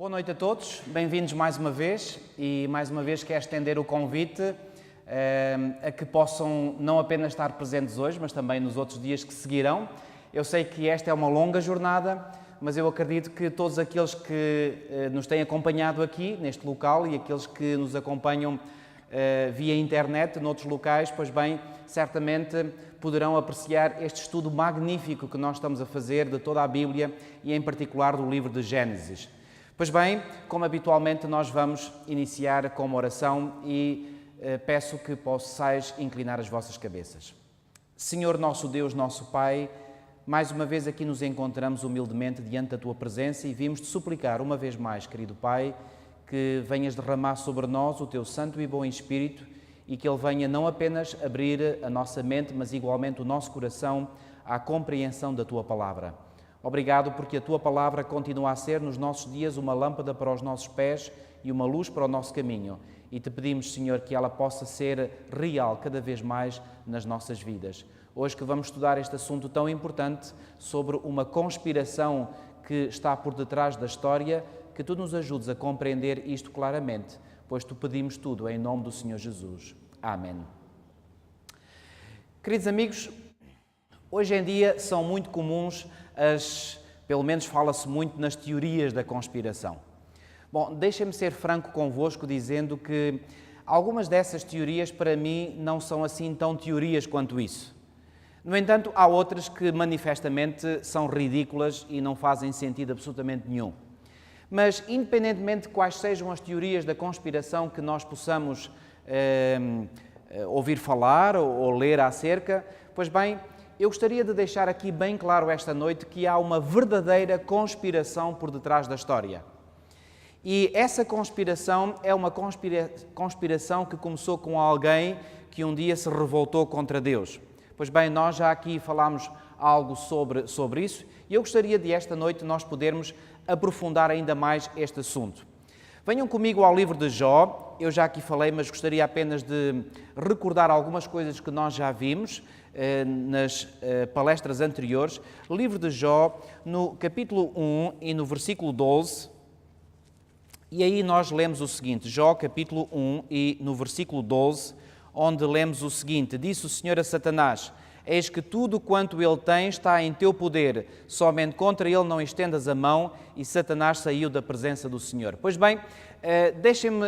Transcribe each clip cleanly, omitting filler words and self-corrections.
Boa noite a todos, bem-vindos mais uma vez e mais uma vez quero estender o convite a que possam não apenas estar presentes hoje, mas também nos outros dias que seguirão. Eu sei que esta é uma longa jornada, mas eu acredito que todos aqueles que nos têm acompanhado aqui, neste local, e aqueles que nos acompanham via internet, noutros locais, pois bem, certamente poderão apreciar este estudo magnífico que nós estamos a fazer de toda a Bíblia e em particular do livro de Gênesis. Pois bem, como habitualmente nós vamos iniciar com uma oração e peço que possais inclinar as vossas cabeças. Senhor nosso Deus, nosso Pai, mais uma vez aqui nos encontramos humildemente diante da Tua presença e vimos-te suplicar uma vez mais, querido Pai, que venhas derramar sobre nós o Teu Santo e Bom Espírito e que Ele venha não apenas abrir a nossa mente, mas igualmente o nosso coração à compreensão da Tua Palavra. Obrigado porque a Tua Palavra continua a ser nos nossos dias uma lâmpada para os nossos pés e uma luz para o nosso caminho. E Te pedimos, Senhor, que ela possa ser real cada vez mais nas nossas vidas. Hoje que vamos estudar este assunto tão importante sobre uma conspiração que está por detrás da história, que Tu nos ajudes a compreender isto claramente, pois Te pedimos tudo em nome do Senhor Jesus. Amém. Queridos amigos, hoje em dia são muito comuns pelo menos fala-se muito nas teorias da conspiração. Bom, deixem-me ser franco convosco dizendo que algumas dessas teorias para mim não são assim tão teorias quanto isso. No entanto, há outras que manifestamente são ridículas e não fazem sentido absolutamente nenhum. Mas, independentemente de quais sejam as teorias da conspiração que nós possamos ouvir falar ou ler acerca, pois bem, eu gostaria de deixar aqui bem claro esta noite que há uma verdadeira conspiração por detrás da história. E essa conspiração é uma conspiração que começou com alguém que um dia se revoltou contra Deus. Pois bem, nós já aqui falámos algo sobre isso e eu gostaria de esta noite nós podermos aprofundar ainda mais este assunto. Venham comigo ao livro de Jó, eu já aqui falei, mas gostaria apenas de recordar algumas coisas que nós já vimos nas palestras anteriores. Livro de Jó, no capítulo 1 e no versículo 12, e aí nós lemos o seguinte, Jó capítulo 1 e no versículo 12, onde lemos o seguinte, disse o Senhor a Satanás, eis que tudo quanto ele tem está em teu poder, somente contra ele não estendas a mão, e Satanás saiu da presença do Senhor. Pois bem, deixem-me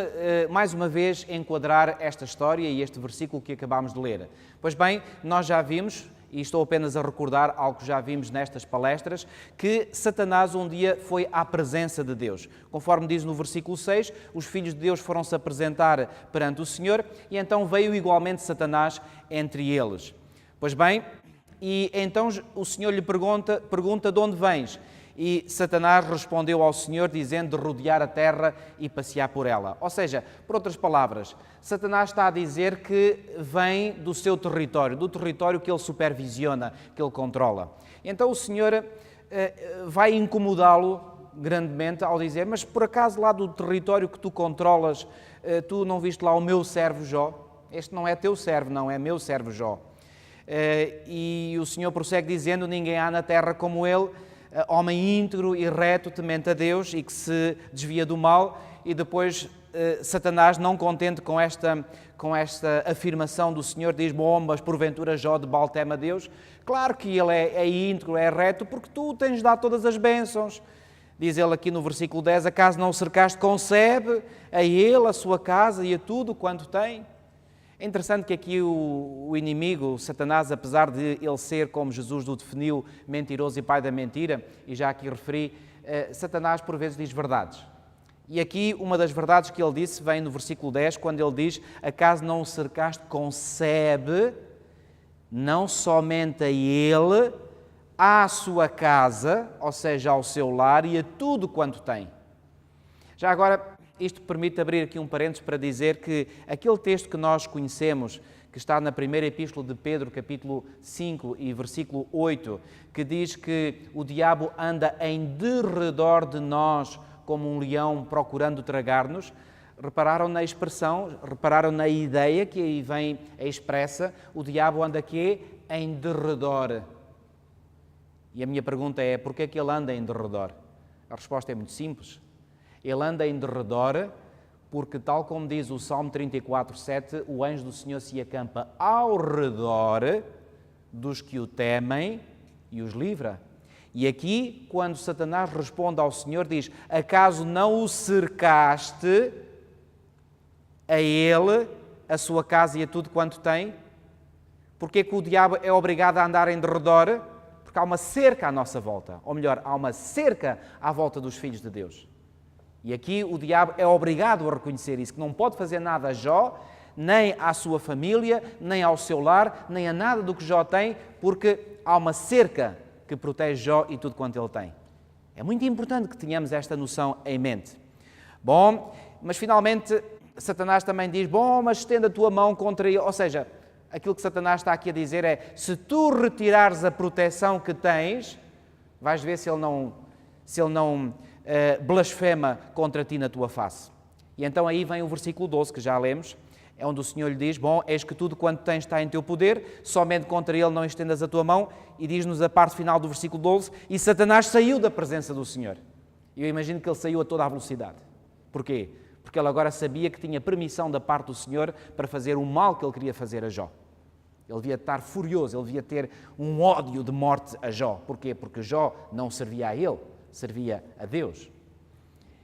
mais uma vez enquadrar esta história e este versículo que acabámos de ler. Pois bem, nós já vimos, e estou apenas a recordar algo que já vimos nestas palestras, que Satanás um dia foi à presença de Deus. Conforme diz no versículo 6, os filhos de Deus foram-se apresentar perante o Senhor e então veio igualmente Satanás entre eles. Pois bem, e então o Senhor lhe pergunta de onde vens? E Satanás respondeu ao Senhor dizendo de rodear a terra e passear por ela. Ou seja, por outras palavras, Satanás está a dizer que vem do seu território, do território que ele supervisiona, que ele controla. Então o Senhor vai incomodá-lo grandemente ao dizer, mas por acaso lá do território que tu controlas, tu não viste lá o meu servo Jó? Este não é teu servo, não, é meu servo Jó. E o Senhor prossegue dizendo, ninguém há na terra como ele, homem íntegro e reto, temente a Deus e que se desvia do mal. E depois Satanás, não contente com esta afirmação do Senhor, diz, bom, mas porventura Jó de Baal teme a Deus? Claro que ele é íntegro, é reto, porque tu tens dado todas as bênçãos. Diz ele aqui no versículo 10, acaso não o cercaste com sebe a ele, a sua casa e a tudo quanto tem? É interessante que aqui o inimigo, o Satanás, apesar de ele ser, como Jesus o definiu, mentiroso e pai da mentira, e já aqui referi, Satanás por vezes diz verdades. E aqui uma das verdades que ele disse vem no versículo 10, quando ele diz, acaso não o cercaste com sebe, não somente a ele, à sua casa, ou seja, ao seu lar e a tudo quanto tem. Já agora, isto permite abrir aqui um parênteses para dizer que aquele texto que nós conhecemos, que está na primeira epístola de Pedro, capítulo 5 e versículo 8, que diz que o diabo anda em derredor de nós como um leão procurando tragar-nos, repararam na expressão, repararam na ideia que aí vem expressa, o diabo anda aqui em derredor. E a minha pergunta é, porquê é que ele anda em derredor? A resposta é muito simples. Ele anda em derredor, porque tal como diz o Salmo 34:7, o anjo do Senhor se acampa ao redor dos que o temem e os livra. E aqui, quando Satanás responde ao Senhor, diz: acaso não o cercaste a ele, a sua casa e a tudo quanto tem? Porque é que o diabo é obrigado a andar em derredor? Porque há uma cerca à nossa volta. Ou melhor, há uma cerca à volta dos filhos de Deus. E aqui o diabo é obrigado a reconhecer isso, que não pode fazer nada a Jó, nem à sua família, nem ao seu lar, nem a nada do que Jó tem, porque há uma cerca que protege Jó e tudo quanto ele tem. É muito importante que tenhamos esta noção em mente. Bom, mas finalmente Satanás também diz: bom, mas estenda a tua mão contra ele. Ou seja, aquilo que Satanás está aqui a dizer é: se tu retirares a proteção que tens, vais ver se ele não blasfema contra ti na tua face. E então aí vem o versículo 12, que já lemos, é onde o Senhor lhe diz: bom, eis que tudo quanto tens está em teu poder, somente contra ele não estendas a tua mão. E diz-nos a parte final do versículo 12: e Satanás saiu da presença do Senhor. E eu imagino que ele saiu a toda a velocidade. Porquê? Porque ele agora sabia que tinha permissão da parte do Senhor para fazer o mal que ele queria fazer a Jó. Ele devia estar furioso, ele devia ter um ódio de morte a Jó. Porquê? Porque Jó não servia a ele, servia a Deus.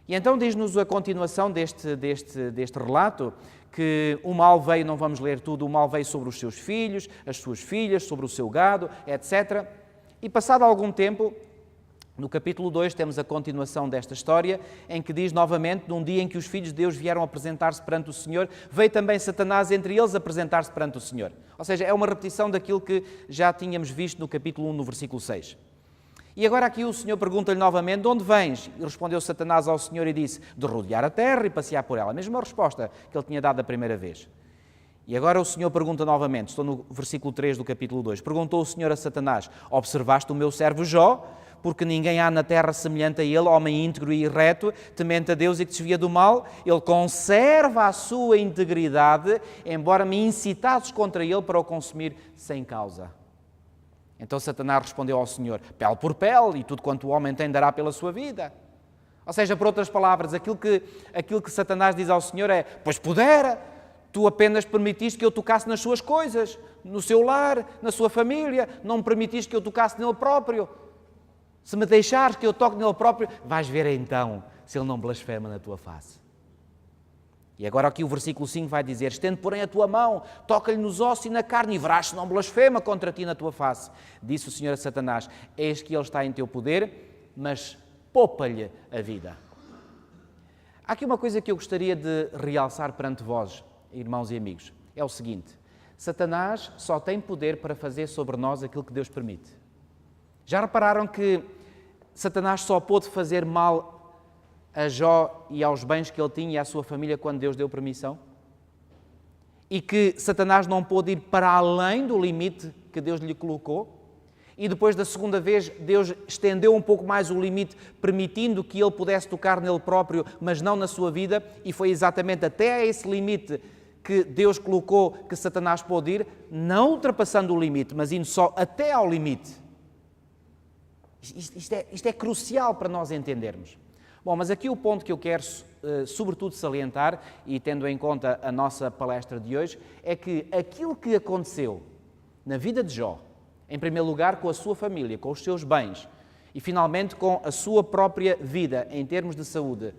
E então diz-nos a continuação deste relato que o mal veio, não vamos ler tudo, o mal veio sobre os seus filhos, as suas filhas, sobre o seu gado, etc. E passado algum tempo, no capítulo 2 temos a continuação desta história, em que diz novamente: num dia em que os filhos de Deus vieram apresentar-se perante o Senhor, veio também Satanás entre eles apresentar-se perante o Senhor. Ou seja, é uma repetição daquilo que já tínhamos visto no capítulo 1, no versículo 6. E agora aqui o Senhor pergunta-lhe novamente: de onde vens? E respondeu Satanás ao Senhor e disse: de rodear a terra e passear por ela. A mesma resposta que ele tinha dado a primeira vez. E agora o Senhor pergunta novamente, estou no versículo 3 do capítulo 2. Perguntou o Senhor a Satanás: observaste o meu servo Jó? Porque ninguém há na terra semelhante a ele, homem íntegro e reto, temente a Deus e que desvia do mal. Ele conserva a sua integridade, embora me incitasses contra ele para o consumir sem causa. Então Satanás respondeu ao Senhor: pele por pele, e tudo quanto o homem tem dará pela sua vida. Ou seja, por outras palavras, aquilo que Satanás diz ao Senhor é: pois pudera, tu apenas permitiste que eu tocasse nas suas coisas, no seu lar, na sua família, não me permitiste que eu tocasse nele próprio. Se me deixares que eu toque nele próprio, vais ver então se ele não blasfema na tua face. E agora aqui o versículo 5 vai dizer: estende, porém, a tua mão, toca-lhe nos ossos e na carne, e verás se não blasfema contra ti na tua face. Disse o Senhor a Satanás: eis que ele está em teu poder, mas poupa-lhe a vida. Há aqui uma coisa que eu gostaria de realçar perante vós, irmãos e amigos. É o seguinte: Satanás só tem poder para fazer sobre nós aquilo que Deus permite. Já repararam que Satanás só pôde fazer mal a Jó e aos bens que ele tinha e à sua família quando Deus deu permissão? E que Satanás não pôde ir para além do limite que Deus lhe colocou? E depois da segunda vez, Deus estendeu um pouco mais o limite, permitindo que ele pudesse tocar nele próprio, mas não na sua vida, e foi exatamente até a esse limite que Deus colocou que Satanás pôde ir, não ultrapassando o limite, mas indo só até ao limite. Isto é crucial para nós entendermos. Bom, mas aqui o ponto que eu quero, sobretudo, salientar, e tendo em conta a nossa palestra de hoje, é que aquilo que aconteceu na vida de Jó, em primeiro lugar com a sua família, com os seus bens, e finalmente com a sua própria vida em termos de saúde,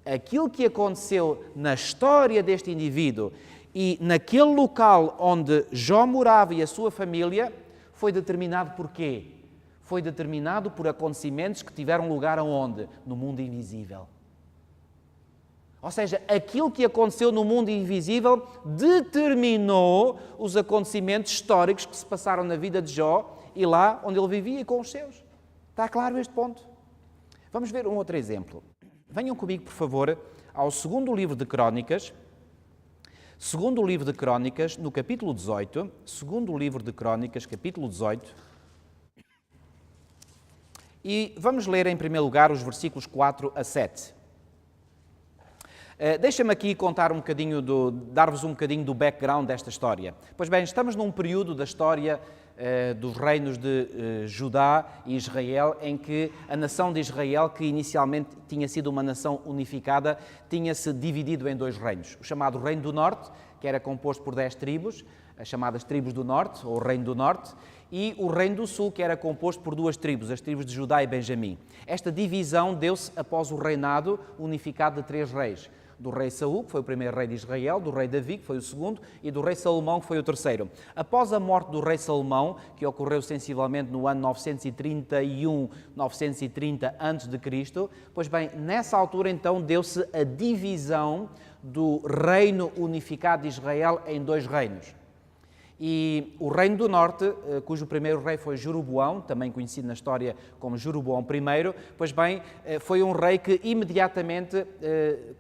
aquilo que aconteceu na história deste indivíduo e naquele local onde Jó morava e a sua família, foi determinado por quê? Foi determinado por acontecimentos que tiveram lugar aonde? No mundo invisível. Ou seja, aquilo que aconteceu no mundo invisível determinou os acontecimentos históricos que se passaram na vida de Jó e lá onde ele vivia e com os seus. Está claro este ponto? Vamos ver um outro exemplo. Venham comigo, por favor, ao segundo livro de Crónicas. Segundo livro de Crónicas, no capítulo 18. Segundo livro de Crónicas, capítulo 18. E vamos ler em primeiro lugar os versículos 4 a 7. Deixa-me aqui contar um bocadinho, dar-vos um bocadinho do background desta história. Pois bem, estamos num período da história dos reinos de Judá e Israel, em que a nação de Israel, que inicialmente tinha sido uma nação unificada, tinha-se dividido em dois reinos. O chamado Reino do Norte, que era composto por 10 tribos, as chamadas tribos do Norte, ou Reino do Norte, e o Reino do Sul, que era composto por 2 tribos, as tribos de Judá e Benjamim. Esta divisão deu-se após o reinado unificado de 3 reis. Do rei Saul, que foi o primeiro rei de Israel, do rei Davi, que foi o segundo, e do rei Salomão, que foi o terceiro. Após a morte do rei Salomão, que ocorreu sensivelmente no ano 931, 930 a.C., pois bem, nessa altura então deu-se a divisão do reino unificado de Israel em 2 reinos. E o Reino do Norte, cujo primeiro rei foi Jeroboão, também conhecido na história como Jeroboão I, pois bem, foi um rei que imediatamente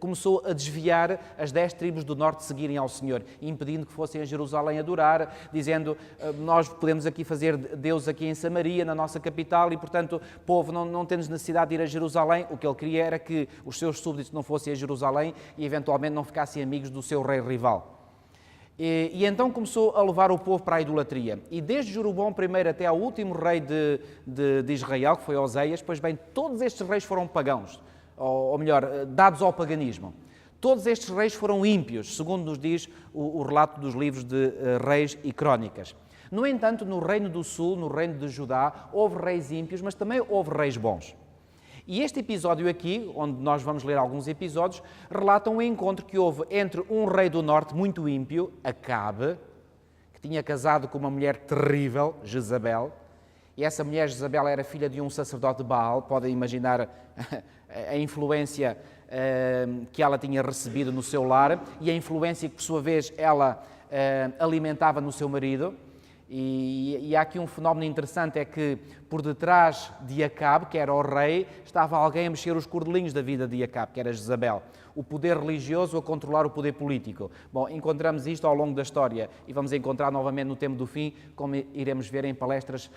começou a desviar as 10 tribos do Norte de seguirem ao Senhor, impedindo que fossem a Jerusalém adorar, dizendo, nós podemos aqui fazer Deus aqui em Samaria, na nossa capital, e portanto, povo, não temos necessidade de ir a Jerusalém. O que ele queria era que os seus súbditos não fossem a Jerusalém e eventualmente não ficassem amigos do seu rei rival. E então começou a levar o povo para a idolatria. E desde Jeroboão I até ao último rei de Israel, que foi Oseias, pois bem, todos estes reis foram pagãos, ou melhor, dados ao paganismo. Todos estes reis foram ímpios, segundo nos diz o relato dos livros de Reis e Crónicas. No entanto, no Reino do Sul, no Reino de Judá, houve reis ímpios, mas também houve reis bons. E este episódio aqui, onde nós vamos ler alguns episódios, relata um encontro que houve entre um rei do norte muito ímpio, Acabe, que tinha casado com uma mulher terrível, Jezabel, e essa mulher, Jezabel, era filha de um sacerdote de Baal. Podem imaginar a influência que ela tinha recebido no seu lar e a influência que, por sua vez, ela alimentava no seu marido. E há aqui um fenómeno interessante, é que por detrás de Acabe, que era o rei, estava alguém a mexer os cordelinhos da vida de Acabe, que era Jezabel. O poder religioso a controlar o poder político. Bom, encontramos isto ao longo da história e vamos encontrar novamente no tempo do fim, como iremos ver em palestras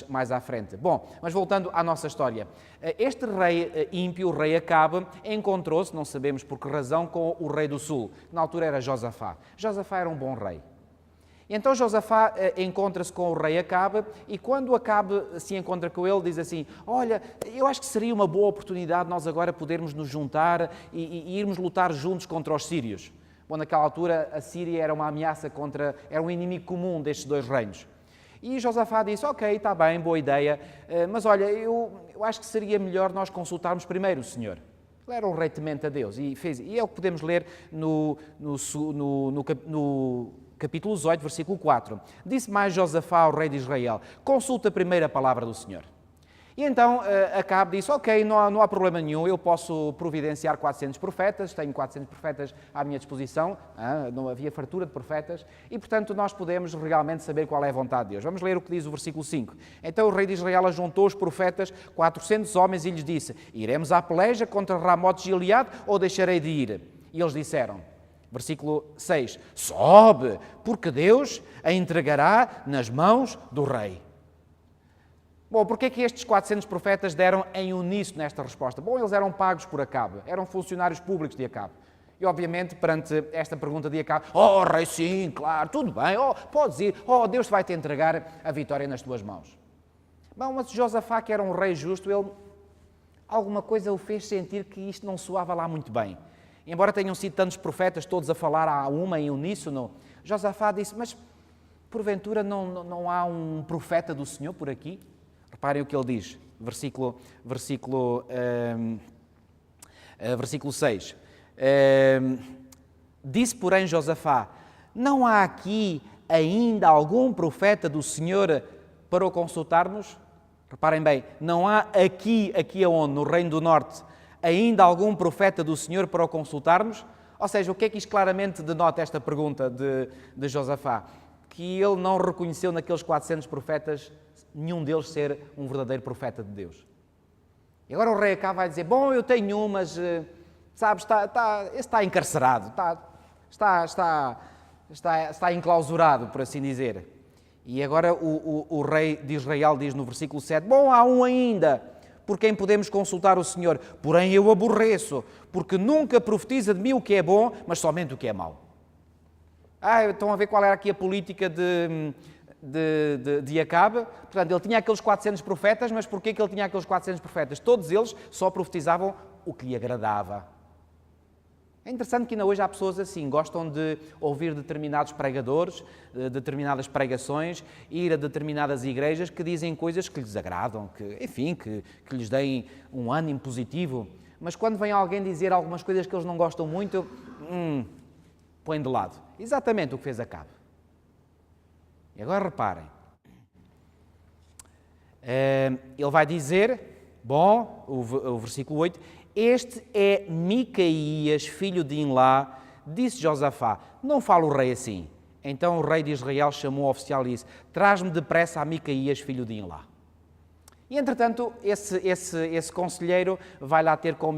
mais à frente. Bom, mas voltando à nossa história. Este rei ímpio, o rei Acabe, encontrou-se, não sabemos por que razão, com o rei do sul, que na altura era Josafá. Josafá era um bom rei. E então Josafá encontra-se com o rei Acabe e quando Acabe se encontra com ele diz assim, olha, eu acho que seria uma boa oportunidade nós agora podermos nos juntar e irmos lutar juntos contra os sírios. Bom, naquela altura a Síria era uma ameaça era um inimigo comum destes 2 reinos. E Josafá disse, ok, está bem, boa ideia, mas olha, eu acho que seria melhor nós consultarmos primeiro o Senhor. Ele era um rei temente a Deus e é o que podemos ler no capítulo 18, versículo 4. Disse mais Josafá ao rei de Israel, consulta primeiro a palavra do Senhor. E então Acabe disse, ok, não há problema nenhum, eu posso providenciar 400 profetas, tenho 400 profetas à minha disposição, não havia fartura de profetas, e portanto nós podemos realmente saber qual é a vontade de Deus. Vamos ler o que diz o versículo 5. Então o rei de Israel ajuntou os profetas, 400 homens, e lhes disse, iremos à peleja contra Ramote de Gileade ou deixarei de ir? E eles disseram, versículo 6, sobe, porque Deus a entregará nas mãos do rei. Bom, porquê é que estes 400 profetas deram em uníssono nesta resposta? Bom, eles eram pagos por Acabe, eram funcionários públicos de Acabe. E, obviamente, perante esta pergunta de Acabe, oh, rei, sim, claro, tudo bem, oh, podes ir, oh, Deus vai-te entregar a vitória nas tuas mãos. Bom, mas Josafá, que era um rei justo, alguma coisa o fez sentir que isto não soava lá muito bem. Embora tenham sido tantos profetas, todos a falar a uma em uníssono, Josafá disse, mas porventura não há um profeta do Senhor por aqui? Reparem o que ele diz, versículo 6. Disse, porém, Josafá, não há aqui ainda algum profeta do Senhor para o consultarmos? Reparem bem, não há aqui aonde? No Reino do Norte, ainda algum profeta do Senhor para o consultarmos? Ou seja, o que é que isto claramente denota esta pergunta de Josafá? Que ele não reconheceu naqueles 400 profetas nenhum deles ser um verdadeiro profeta de Deus. E agora o rei Acabe vai dizer, bom, eu tenho um, mas, sabes, está encarcerado, está enclausurado, por assim dizer. E agora o rei de Israel diz no versículo 7, bom, há um ainda, por quem podemos consultar o Senhor, porém eu aborreço, porque nunca profetiza de mim o que é bom, mas somente o que é mau. Estão a ver qual era aqui a política de Acabe. Portanto, ele tinha aqueles 400 profetas, mas porquê que ele tinha aqueles 400 profetas? Todos eles só profetizavam o que lhe agradava. É interessante que ainda hoje há pessoas assim, gostam de ouvir determinados pregadores, determinadas pregações, ir a determinadas igrejas que dizem coisas que lhes agradam, que lhes deem um ânimo positivo. Mas quando vem alguém dizer algumas coisas que eles não gostam muito, põem de lado. Exatamente o que fez Acabe. E agora reparem. Ele vai dizer, o versículo 8, este é Micaías, filho de Imlá, disse Josafá, não fala o rei assim. Então o rei de Israel chamou o oficial e disse, traz-me depressa a Micaías, filho de Imlá. E entretanto, esse conselheiro vai lá ter com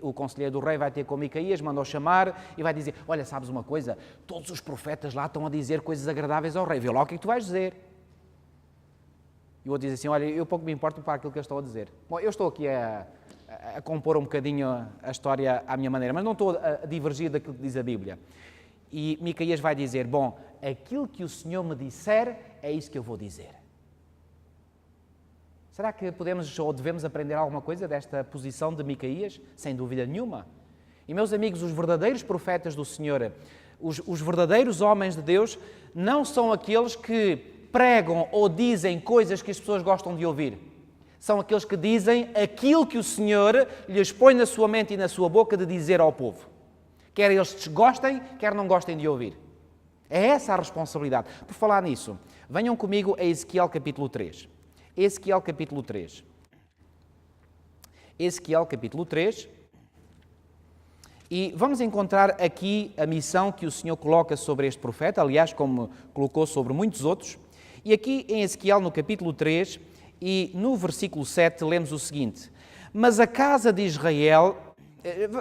o conselheiro do rei, vai ter com Micaías, mandou chamar e vai dizer, olha, sabes uma coisa? Todos os profetas lá estão a dizer coisas agradáveis ao rei, vê lá o que é que tu vais dizer. E o outro diz assim, olha, eu pouco me importo para aquilo que eles estão a dizer. Bom, eu estou aqui a compor um bocadinho a história à minha maneira, mas não estou a divergir daquilo que diz a Bíblia. E Micaías vai dizer, bom, aquilo que o Senhor me disser, é isso que eu vou dizer. Será que podemos ou devemos aprender alguma coisa desta posição de Micaías? Sem dúvida nenhuma. E, meus amigos, os verdadeiros profetas do Senhor, os verdadeiros homens de Deus, não são aqueles que pregam ou dizem coisas que as pessoas gostam de ouvir. São aqueles que dizem aquilo que o Senhor lhes põe na sua mente e na sua boca de dizer ao povo. Quer eles gostem, quer não gostem de ouvir. É essa a responsabilidade. Por falar nisso, venham comigo a Ezequiel capítulo 3. Ezequiel capítulo 3. Ezequiel capítulo 3. E vamos encontrar aqui a missão que o Senhor coloca sobre este profeta, aliás, como colocou sobre muitos outros. E aqui em Ezequiel, no capítulo 3, e no versículo 7, lemos o seguinte. Mas a casa de Israel...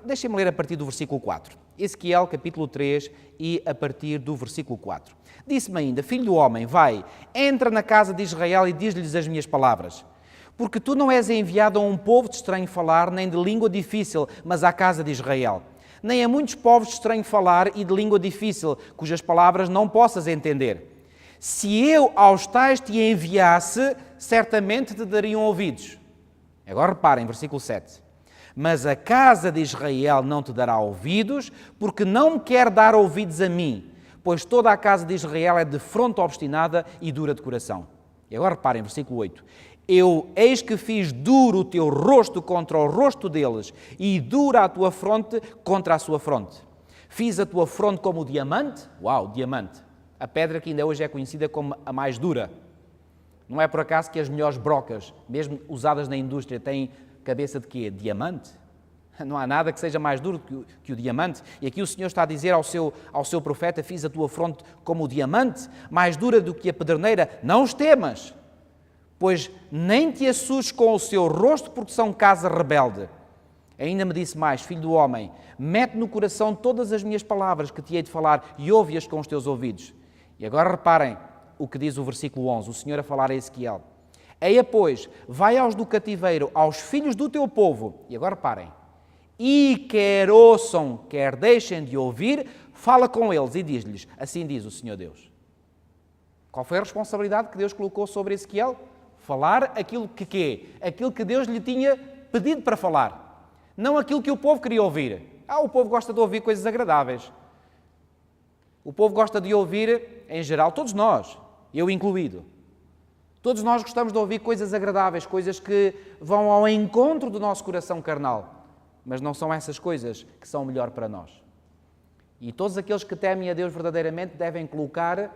Deixem-me ler a partir do versículo 4. Ezequiel, capítulo 3, e a partir do versículo 4. Disse-me ainda, filho do homem, vai, entra na casa de Israel e diz-lhes as minhas palavras. Porque tu não és enviado a um povo de estranho falar, nem de língua difícil, mas à casa de Israel. Nem a muitos povos de estranho falar e de língua difícil, cujas palavras não possas entender. Se eu aos tais te enviasse, certamente te dariam ouvidos. Agora reparem, versículo 7. Mas a casa de Israel não te dará ouvidos, porque não me quer dar ouvidos a mim, pois toda a casa de Israel é de fronte obstinada e dura de coração. E agora reparem, versículo 8. Eu, eis que fiz duro o teu rosto contra o rosto deles, e dura a tua fronte contra a sua fronte. Fiz a tua fronte como o diamante. Uau, diamante. A pedra que ainda hoje é conhecida como a mais dura. Não é por acaso que as melhores brocas, mesmo usadas na indústria, têm cabeça de quê? Diamante. Não há nada que seja mais duro que o diamante. E aqui o Senhor está a dizer ao seu profeta, fiz a tua fronte como o diamante, mais dura do que a pederneira. Não os temas, pois nem te assustes com o seu rosto, porque são casa rebelde. Ainda me disse mais, filho do homem, mete no coração todas as minhas palavras que te hei de falar e ouve-as com os teus ouvidos. E agora reparem o que diz o versículo 11, o Senhor a falar a Ezequiel. Eia, pois, vai aos do cativeiro, aos filhos do teu povo. E agora reparem. E quer ouçam, quer deixem de ouvir, fala com eles e diz-lhes, assim diz o Senhor Deus. Qual foi a responsabilidade que Deus colocou sobre Ezequiel? Falar aquilo que quê? Aquilo que Deus lhe tinha pedido para falar. Não aquilo que o povo queria ouvir. O povo gosta de ouvir coisas agradáveis. O povo gosta de ouvir, em geral, todos nós, eu incluído. Todos nós gostamos de ouvir coisas agradáveis, coisas que vão ao encontro do nosso coração carnal. Mas não são essas coisas que são melhor para nós. E todos aqueles que temem a Deus verdadeiramente devem colocar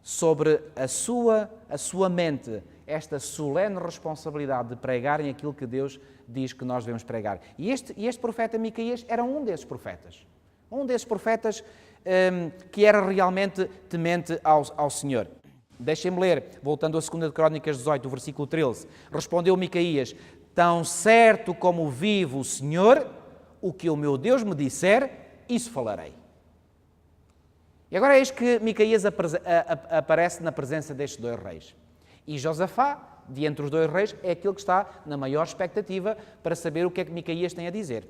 sobre a sua mente esta solene responsabilidade de pregarem aquilo que Deus diz que nós devemos pregar. E este profeta Micaías era um desses profetas. Um desses profetas que era realmente temente ao Senhor. Deixem-me ler, voltando a 2 Crónicas 18, o versículo 13. Respondeu Micaías, tão certo como vive o Senhor, o que o meu Deus me disser, isso falarei. E agora eis que Micaías aparece na presença destes dois reis. E Josafá, de entre os dois reis, é aquele que está na maior expectativa para saber o que é que Micaías tem a dizer.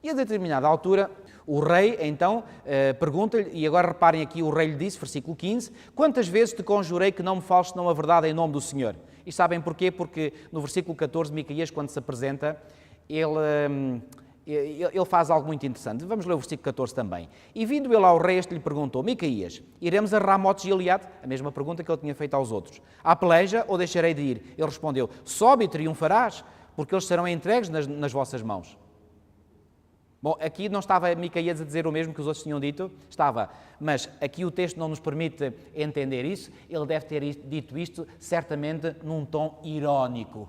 E a determinada altura, o rei, então, pergunta-lhe, e agora reparem aqui, o rei lhe disse, versículo 15, quantas vezes te conjurei que não me fales senão a verdade em nome do Senhor? E sabem porquê? Porque no versículo 14, Micaías, quando se apresenta, ele faz algo muito interessante. Vamos ler o versículo 14 também. E vindo ele ao rei, este lhe perguntou, Micaías, iremos a Ramote de Gileade? A mesma pergunta que ele tinha feito aos outros. À peleja ou deixarei de ir? Ele respondeu, sobe e triunfarás, porque eles serão entregues nas vossas mãos. Bom, aqui não estava Micaías a dizer o mesmo que os outros tinham dito, estava, mas aqui o texto não nos permite entender isso, ele deve ter dito isto certamente num tom irónico.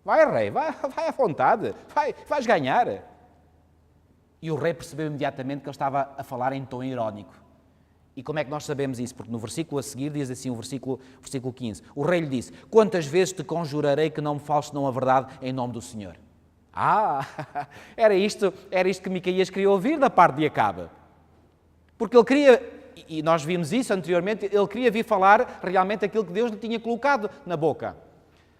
Vai, rei, vai à vontade, vais ganhar. E o rei percebeu imediatamente que ele estava a falar em tom irónico. E como é que nós sabemos isso? Porque no versículo a seguir diz assim, o versículo 15, o rei lhe disse, quantas vezes te conjurarei que não me fales senão a verdade em nome do Senhor? Era isto que Micaías queria ouvir da parte de Acabe. Porque ele queria, e nós vimos isso anteriormente, ele queria vir falar realmente aquilo que Deus lhe tinha colocado na boca.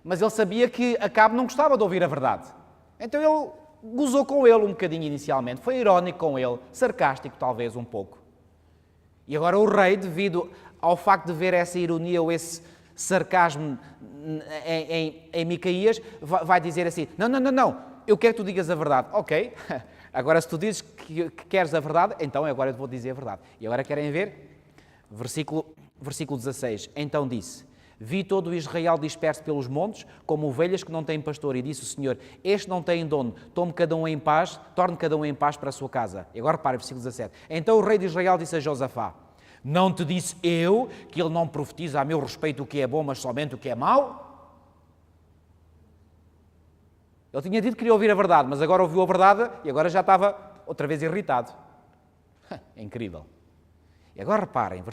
Mas ele sabia que Acabe não gostava de ouvir a verdade. Então ele gozou com ele um bocadinho inicialmente, foi irónico com ele, sarcástico talvez um pouco. E agora o rei, devido ao facto de ver essa ironia ou esse sarcasmo em Micaías, vai dizer assim, não, eu quero que tu digas a verdade. Ok, agora se tu dizes que queres a verdade, então agora eu te vou dizer a verdade. E agora querem ver? Versículo 16. Então disse, vi todo o Israel disperso pelos montes, como ovelhas que não têm pastor. E disse o Senhor, este não tem dono, torne cada um em paz para a sua casa. E agora repare, versículo 17. Então o rei de Israel disse a Josafá, não te disse eu que ele não profetiza a meu respeito o que é bom, mas somente o que é mau? Ele tinha dito que queria ouvir a verdade, mas agora ouviu a verdade e agora já estava outra vez irritado. É incrível. E agora reparem,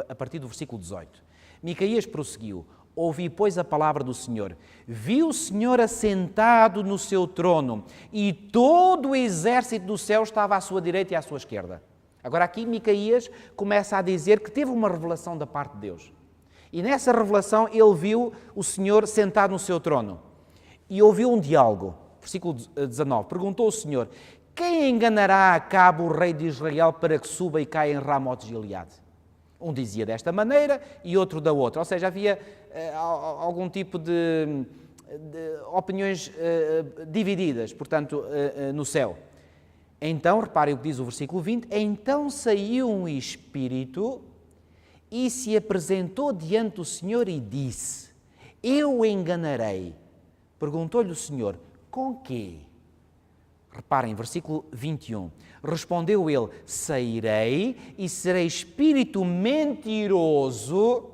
a partir do versículo 18. Micaías prosseguiu, ouvi, pois, a palavra do Senhor. Vi o Senhor assentado no seu trono e todo o exército do céu estava à sua direita e à sua esquerda. Agora aqui Micaías começa a dizer que teve uma revelação da parte de Deus. E nessa revelação ele viu o Senhor sentado no seu trono. E ouviu um diálogo, versículo 19, perguntou o Senhor, quem enganará Acabe, o rei de Israel, para que suba e caia em Ramote de Gileade? Um dizia desta maneira e outro da outra, ou seja, havia algum tipo de opiniões divididas, portanto, no céu. Então, reparem o que diz o versículo 20, então saiu um espírito e se apresentou diante do Senhor e disse, eu o enganarei. Perguntou-lhe o Senhor, com quê? Reparem, versículo 21. Respondeu ele, sairei e serei espírito mentiroso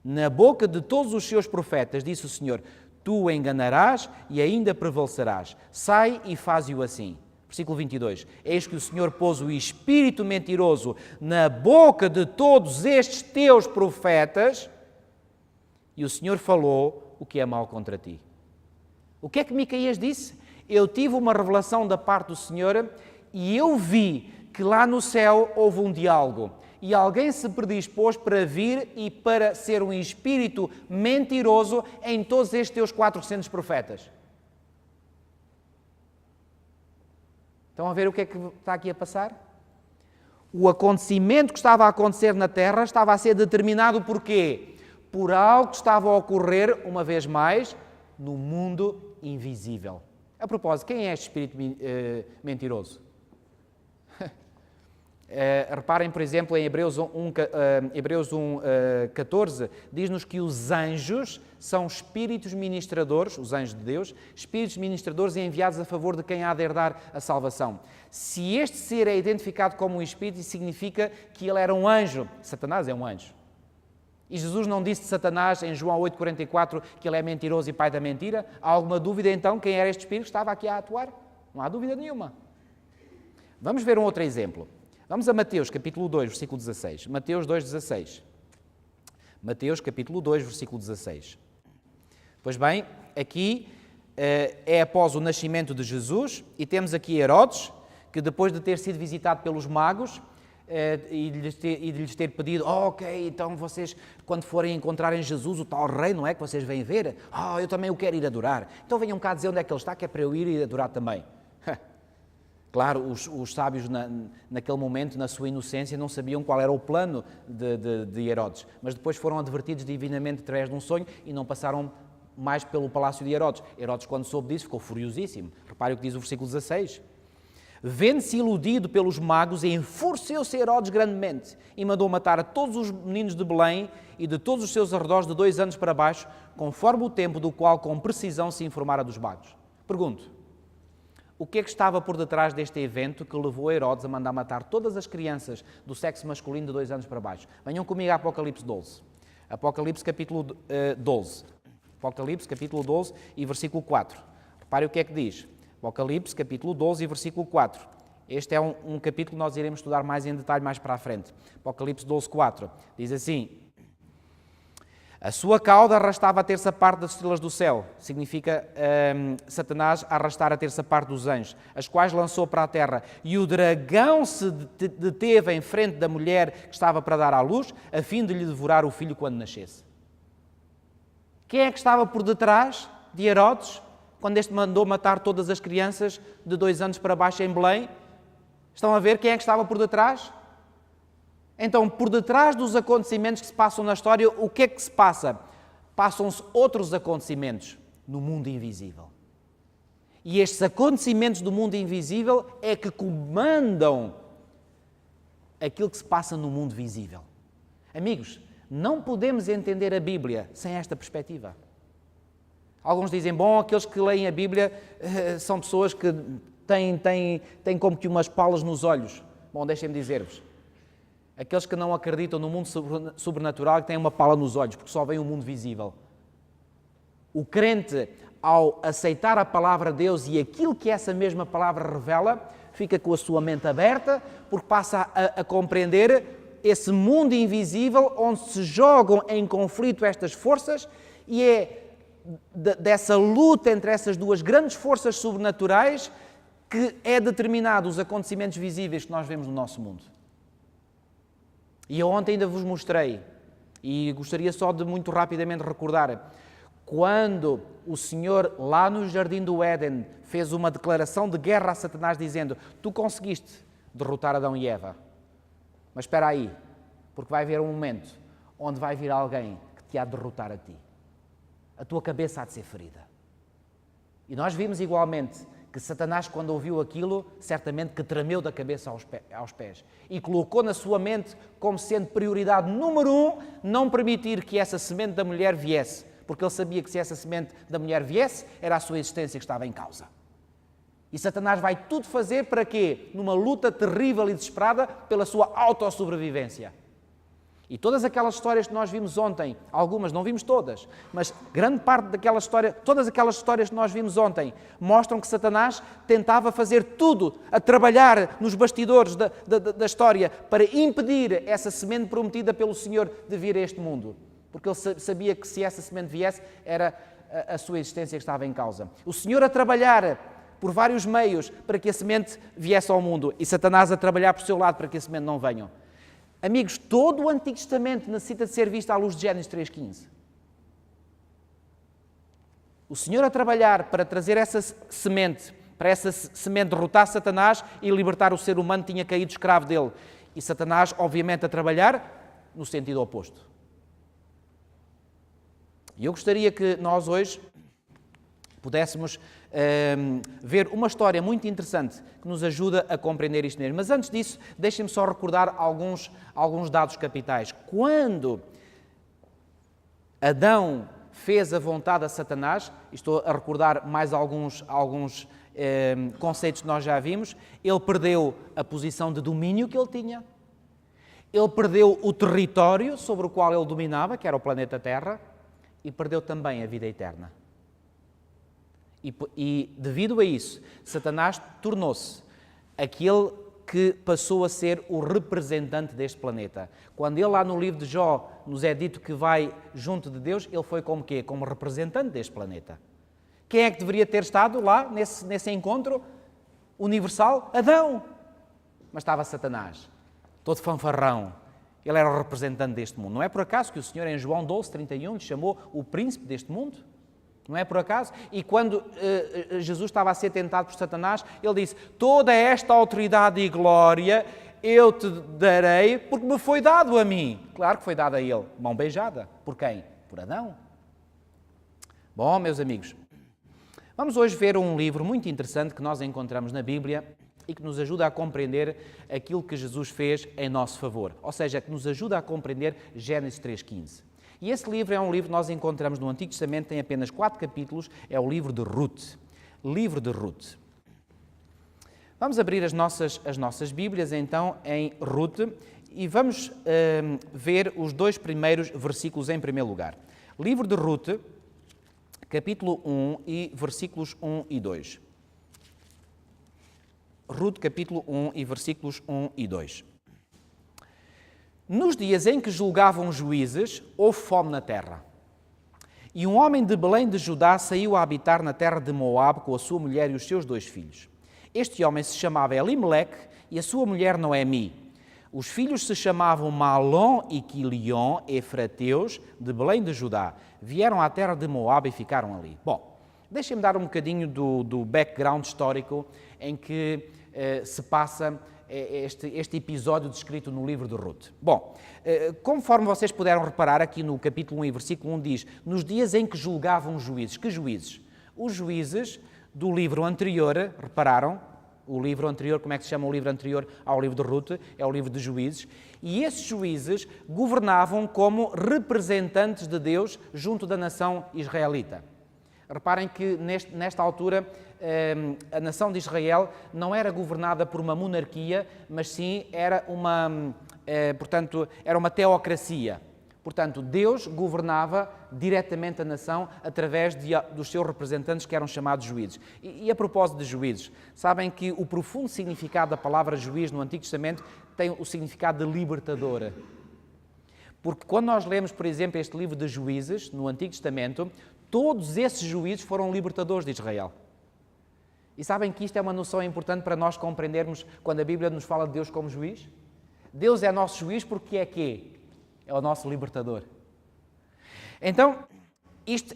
na boca de todos os seus profetas. Disse o Senhor, tu o enganarás e ainda prevalecerás. Sai e faze-o assim. Versículo 22. Eis que o Senhor pôs o espírito mentiroso na boca de todos estes teus profetas e o Senhor falou o que é mau contra ti. O que é que Micaías disse? Eu tive uma revelação da parte do Senhor e eu vi que lá no céu houve um diálogo e alguém se predispôs para vir e para ser um espírito mentiroso em todos estes teus 400 profetas. Estão a ver o que é que está aqui a passar? O acontecimento que estava a acontecer na Terra estava a ser determinado por quê? Por algo que estava a ocorrer, uma vez mais, no mundo invisível. A propósito, quem é este espírito mentiroso? Reparem, por exemplo, em Hebreus 1:14, diz-nos que os anjos são espíritos ministradores, os anjos de Deus, espíritos ministradores enviados a favor de quem há de herdar a salvação. Se este ser é identificado como um espírito, significa que ele era um anjo. Satanás é um anjo. E Jesus não disse de Satanás, em João 8,44, que ele é mentiroso e pai da mentira? Há alguma dúvida, então, quem era este espírito que estava aqui a atuar? Não há dúvida nenhuma. Vamos ver um outro exemplo. Vamos a Mateus, capítulo 2, versículo 16. Mateus 2,16. Mateus, capítulo 2, versículo 16. Pois bem, aqui é após o nascimento de Jesus e temos aqui Herodes, que depois de ter sido visitado pelos magos, e de lhes ter pedido, ok, então vocês, quando forem encontrarem Jesus, o tal rei, não é, que vocês vêm ver? Eu também o quero ir adorar. Então venham cá dizer onde é que ele está, que é para eu ir adorar também. Claro, os sábios naquele momento, na sua inocência, não sabiam qual era o plano de Herodes, mas depois foram advertidos divinamente através de um sonho e não passaram mais pelo palácio de Herodes. Herodes, quando soube disso, ficou furiosíssimo. Repare o que diz o versículo 16. Vendo-se iludido pelos magos, enfureceu-se Herodes grandemente e mandou matar a todos os meninos de Belém e de todos os seus arredores de 2 anos para baixo, conforme o tempo do qual com precisão se informara dos magos. Pergunto, o que é que estava por detrás deste evento que levou Herodes a mandar matar todas as crianças do sexo masculino de 2 anos para baixo? Venham comigo a Apocalipse 12. Apocalipse capítulo 12. Apocalipse capítulo 12 e versículo 4. Repare o que é que diz. Apocalipse capítulo 12 e versículo 4. Este é um capítulo que nós iremos estudar mais em detalhe mais para a frente. Apocalipse 12, 4. Diz assim: a sua cauda arrastava a terça parte das estrelas do céu. Significa Satanás arrastar a terça parte dos anjos, as quais lançou para a terra. E o dragão se deteve em frente da mulher que estava para dar à luz, a fim de lhe devorar o filho quando nascesse. Quem é que estava por detrás de Herodes, quando este mandou matar todas as crianças de 2 anos para baixo em Belém? Estão a ver quem é que estava por detrás? Então, por detrás dos acontecimentos que se passam na história, o que é que se passa? Passam-se outros acontecimentos no mundo invisível. E estes acontecimentos do mundo invisível é que comandam aquilo que se passa no mundo visível. Amigos, não podemos entender a Bíblia sem esta perspectiva. Alguns dizem, bom, aqueles que leem a Bíblia são pessoas que têm como que umas palas nos olhos. Bom, deixem-me dizer-vos. Aqueles que não acreditam no mundo sobrenatural que têm uma pala nos olhos, porque só vem o mundo visível. O crente, ao aceitar a palavra de Deus e aquilo que essa mesma palavra revela, fica com a sua mente aberta, porque passa a compreender esse mundo invisível onde se jogam em conflito estas forças e é dessa luta entre essas duas grandes forças sobrenaturais que é determinado os acontecimentos visíveis que nós vemos no nosso mundo. E eu ontem ainda vos mostrei, e gostaria só de muito rapidamente recordar, quando o Senhor, lá no Jardim do Éden, fez uma declaração de guerra a Satanás, dizendo, tu conseguiste derrotar Adão e Eva, mas espera aí, porque vai haver um momento onde vai vir alguém que te há de derrotar a ti. A tua cabeça há de ser ferida. E nós vimos igualmente que Satanás, quando ouviu aquilo, certamente que tremeu da cabeça aos pés e colocou na sua mente como sendo prioridade número 1 não permitir que essa semente da mulher viesse, porque ele sabia que se essa semente da mulher viesse, era a sua existência que estava em causa. E Satanás vai tudo fazer para quê? Numa luta terrível e desesperada pela sua autossobrevivência. E todas aquelas histórias que nós vimos ontem, algumas, não vimos todas, mas grande parte daquelas histórias, todas aquelas histórias que nós vimos ontem, mostram que Satanás tentava fazer tudo, a trabalhar nos bastidores da história, para impedir essa semente prometida pelo Senhor de vir a este mundo. Porque ele sabia que se essa semente viesse, era a sua existência que estava em causa. O Senhor a trabalhar por vários meios para que a semente viesse ao mundo e Satanás a trabalhar por seu lado para que a semente não venha. Amigos, todo o Antigo Testamento necessita de ser visto à luz de Gênesis 3,15. O Senhor a trabalhar para trazer essa semente, para essa semente derrotar Satanás e libertar o ser humano que tinha caído escravo dele. E Satanás, obviamente, a trabalhar no sentido oposto. E eu gostaria que nós hoje pudéssemos ver uma história muito interessante que nos ajuda a compreender isto mesmo. Mas antes disso, deixem-me só recordar alguns dados capitais. Quando Adão fez a vontade a Satanás, estou a recordar mais alguns conceitos que nós já vimos, ele perdeu a posição de domínio que ele tinha, ele perdeu o território sobre o qual ele dominava, que era o planeta Terra, e perdeu também a vida eterna. E devido a isso, Satanás tornou-se aquele que passou a ser o representante deste planeta. Quando ele lá no livro de Jó nos é dito que vai junto de Deus, ele foi como quê? Como representante deste planeta. Quem é que deveria ter estado lá nesse encontro universal? Adão! Mas estava Satanás, todo fanfarrão. Ele era o representante deste mundo. Não é por acaso que o Senhor em João 12, 31 lhe chamou o príncipe deste mundo? Não é por acaso? E quando Jesus estava a ser tentado por Satanás, ele disse: toda esta autoridade e glória eu te darei porque me foi dado a mim. Claro que foi dado a ele. Mão beijada. Por quem? Por Adão. Bom, meus amigos, vamos hoje ver um livro muito interessante que nós encontramos na Bíblia e que nos ajuda a compreender aquilo que Jesus fez em nosso favor. Ou seja, que nos ajuda a compreender Gênesis 3,15. E esse livro é um livro que nós encontramos no Antigo Testamento, tem apenas 4 capítulos, é o livro de Ruth. Livro de Ruth. Vamos abrir as nossas Bíblias, então, em Ruth, e vamos ver os 2 primeiros versículos em primeiro lugar. Livro de Ruth, capítulo 1 e versículos 1 e 2. Ruth, capítulo 1 e versículos 1 e 2. Nos dias em que julgavam juízes, houve fome na terra. E um homem de Belém de Judá saiu a habitar na terra de Moabe com a sua mulher e os seus 2 filhos. Este homem se chamava Elimeleque e a sua mulher Noemi. Os filhos se chamavam Malom e Quilion, efrateus, de Belém de Judá. Vieram à terra de Moabe e ficaram ali. Bom, deixem-me dar um bocadinho do background histórico em que se passa este episódio descrito no livro de Ruth. Bom, conforme vocês puderam reparar, aqui no capítulo 1 e versículo 1 diz: nos dias em que julgavam juízes. Que juízes? Os juízes do livro anterior, repararam? O livro anterior, como é que se chama o livro anterior ao livro de Ruth? É o livro de Juízes. E esses juízes governavam como representantes de Deus junto da nação israelita. Reparem que nesta altura a nação de Israel não era governada por uma monarquia, mas sim era era uma teocracia. Portanto, Deus governava diretamente a nação através dos seus representantes, que eram chamados juízes. E a propósito de juízes, sabem que o profundo significado da palavra juiz no Antigo Testamento tem o significado de libertador. Porque quando nós lemos, por exemplo, este livro de Juízes, no Antigo Testamento, todos esses juízes foram libertadores de Israel. E sabem que isto é uma noção importante para nós compreendermos quando a Bíblia nos fala de Deus como juiz? Deus é nosso juiz porque é quê? É o nosso libertador. Então,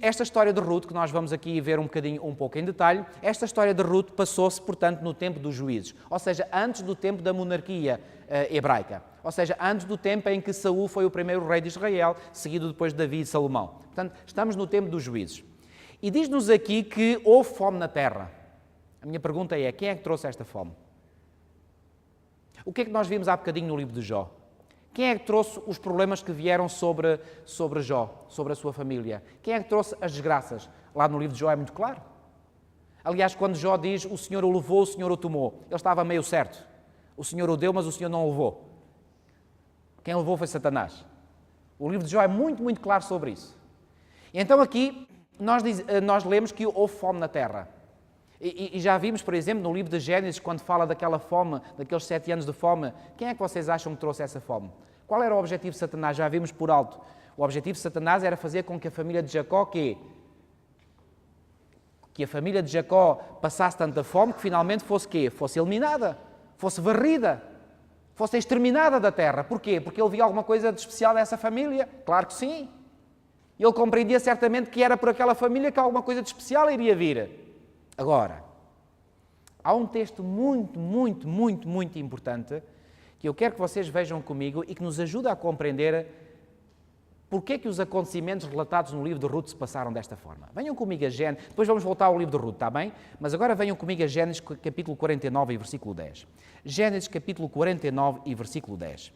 esta história de Ruth, que nós vamos aqui ver um pouco em detalhe, esta história de Ruth passou-se, portanto, no tempo dos juízes, ou seja, antes do tempo da monarquia hebraica, ou seja, antes do tempo em que Saul foi o primeiro rei de Israel, seguido depois de Davi e Salomão. Portanto, estamos no tempo dos juízes. E diz-nos aqui que houve fome na terra. A minha pergunta é, quem é que trouxe esta fome? O que é que nós vimos há bocadinho no livro de Jó? Quem é que trouxe os problemas que vieram sobre Jó, sobre a sua família? Quem é que trouxe as desgraças? Lá no livro de Jó é muito claro. Aliás, quando Jó diz o Senhor o levou, o Senhor o tomou, ele estava meio certo. O Senhor o deu, mas o Senhor não o levou. Quem levou foi Satanás. O livro de Jó é muito, muito claro sobre isso. E então aqui nós lemos que houve fome na terra. E já vimos, por exemplo, no livro de Gênesis, quando fala daquela fome, daqueles 7 anos de fome, quem é que vocês acham que trouxe essa fome? Qual era o objetivo de Satanás? Já vimos por alto. O objetivo de Satanás era fazer com que a família de Jacó, que a família de Jacó passasse tanta fome que finalmente fosse quê? Fosse eliminada, fosse varrida, fosse exterminada da terra. Porquê? Porque ele via alguma coisa de especial nessa família? Claro que sim. Ele compreendia certamente que era por aquela família que alguma coisa de especial iria vir. Agora, há um texto muito, muito, muito, muito importante que eu quero que vocês vejam comigo e que nos ajuda a compreender porque é que os acontecimentos relatados no livro de Ruth se passaram desta forma. Venham comigo a Gênesis, depois vamos voltar ao livro de Ruth, está bem? Mas agora venham comigo a Gênesis capítulo 49 e versículo 10. Gênesis capítulo 49 e versículo 10.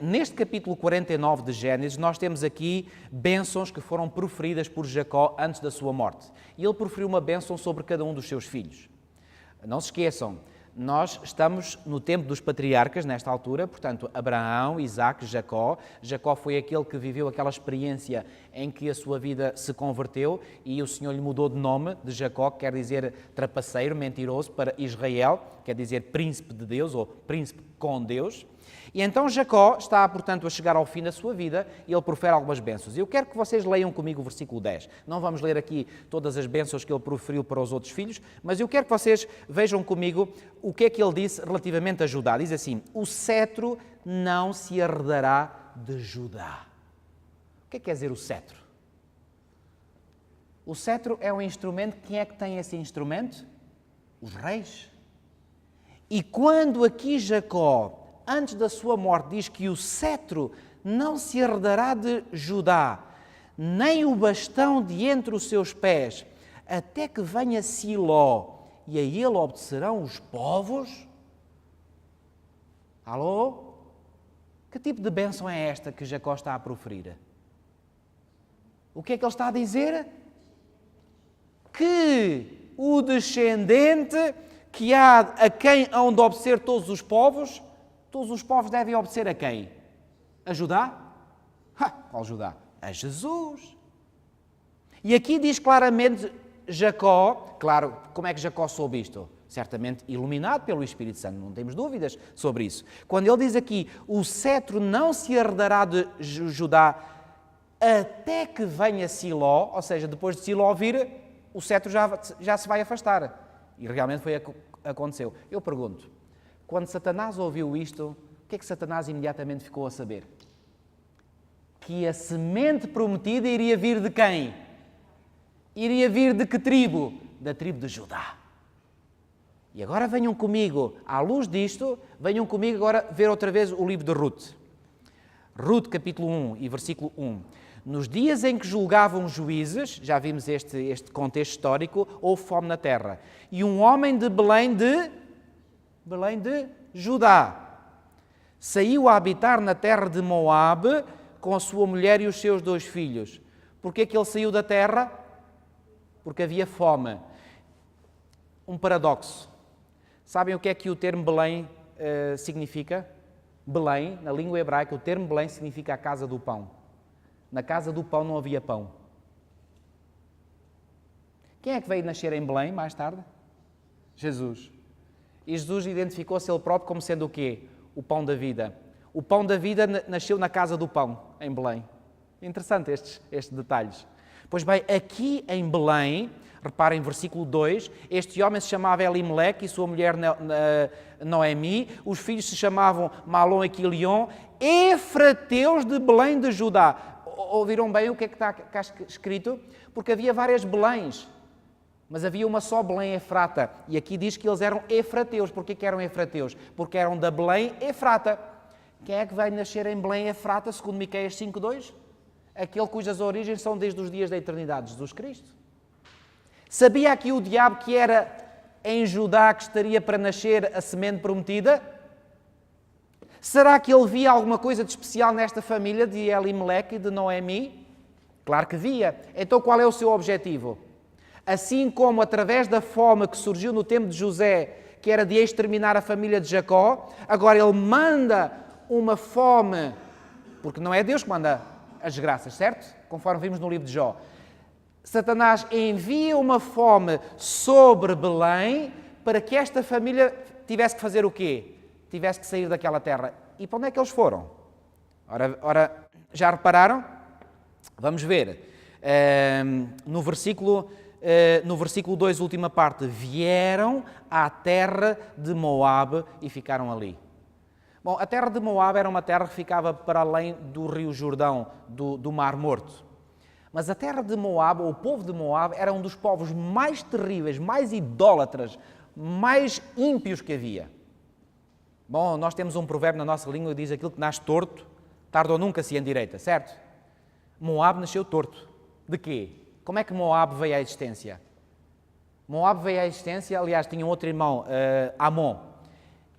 Neste capítulo 49 de Gênesis, nós temos aqui bênçãos que foram proferidas por Jacó antes da sua morte. E ele proferiu uma bênção sobre cada um dos seus filhos. Não se esqueçam, nós estamos no tempo dos patriarcas, nesta altura, portanto, Abraão, Isaque, Jacó. Jacó foi aquele que viveu aquela experiência em que a sua vida se converteu e o Senhor lhe mudou de nome, de Jacó, que quer dizer trapaceiro, mentiroso, para Israel, quer dizer príncipe de Deus ou príncipe com Deus. E então Jacó está, portanto, a chegar ao fim da sua vida e ele profere algumas bênçãos. Eu quero que vocês leiam comigo o versículo 10. Não vamos ler aqui todas as bênçãos que ele proferiu para os outros filhos, mas eu quero que vocês vejam comigo o que é que ele disse relativamente a Judá. Diz assim, o cetro não se herdará de Judá. O que é que quer dizer o cetro? O cetro é um instrumento. Quem é que tem esse instrumento? Os reis. E quando aqui Jacó, antes da sua morte, diz que o cetro não se herdará de Judá, nem o bastão de entre os seus pés, até que venha Siló, e a ele obedecerão os povos. Alô? Que tipo de bênção é esta que Jacó está a proferir? O que é que ele está a dizer? Que o descendente que há a quem hão de obedecer todos os povos devem obedecer a quem? A Judá? Qual Judá? A Jesus. E aqui diz claramente Jacó, claro, como é que Jacó soube isto? Certamente iluminado pelo Espírito Santo, não temos dúvidas sobre isso. Quando ele diz aqui, o cetro não se herdará de Judá até que venha Siló, ou seja, depois de Siló vir, o cetro já se vai afastar. E realmente foi o que aconteceu. Eu pergunto, quando Satanás ouviu isto, o que é que Satanás imediatamente ficou a saber? Que a semente prometida iria vir de quem? Iria vir de que tribo? Da tribo de Judá. E agora venham comigo, à luz disto, venham comigo agora ver outra vez o livro de Ruth. Ruth, capítulo 1 e versículo 1. Nos dias em que julgavam juízes, já vimos este contexto histórico, houve fome na terra. E um homem de Belém de Judá saiu a habitar na terra de Moabe com a sua mulher e os seus 2 filhos. Porquê é que ele saiu da terra? Porque havia fome. Um paradoxo. Sabem o que é que o termo Belém significa? Belém, na língua hebraica, o termo Belém significa a casa do pão. Na casa do pão não havia pão. Quem é que veio nascer em Belém mais tarde? Jesus. E Jesus identificou-se ele próprio como sendo o quê? O pão da vida. O pão da vida nasceu na casa do pão, em Belém. Interessante estes detalhes. Pois bem, aqui em Belém, reparem, versículo 2, este homem se chamava Elimeleque e sua mulher Noemi, os filhos se chamavam Malom e Quilion, efrateus de Belém de Judá. Ouviram bem o que é que está cá escrito? Porque havia várias Beléns, mas havia uma só Belém Efrata. E aqui diz que eles eram efrateus. Porquê que eram efrateus? Porque eram da Belém Efrata. Quem é que vai nascer em Belém Efrata, segundo Miqueias 5.2? Aquele cujas origens são desde os dias da eternidade, Jesus Cristo. Sabia aqui o diabo que era em Judá que estaria para nascer a semente prometida? Será que ele via alguma coisa de especial nesta família de Elimeleque e de Noemi? Claro que via. Então qual é o seu objetivo? Assim como através da fome que surgiu no tempo de José, que era de exterminar a família de Jacó, agora ele manda uma fome, porque não é Deus que manda as graças, certo? Conforme vimos no livro de Jó. Satanás envia uma fome sobre Belém para que esta família tivesse que fazer o quê? Tivesse que sair daquela terra. E para onde é que eles foram? Ora, já repararam? Vamos ver. No versículo 2, última parte. Vieram à terra de Moabe e ficaram ali. Bom, a terra de Moabe era uma terra que ficava para além do rio Jordão, do Mar Morto. Mas a terra de Moabe, ou o povo de Moabe, era um dos povos mais terríveis, mais idólatras, mais ímpios que havia. Bom, nós temos um provérbio na nossa língua que diz aquilo que nasce torto, tarde ou nunca se endireita, certo? Moabe nasceu torto. De quê? Como é que Moabe veio à existência? Moabe veio à existência, aliás, tinha um outro irmão, Amon.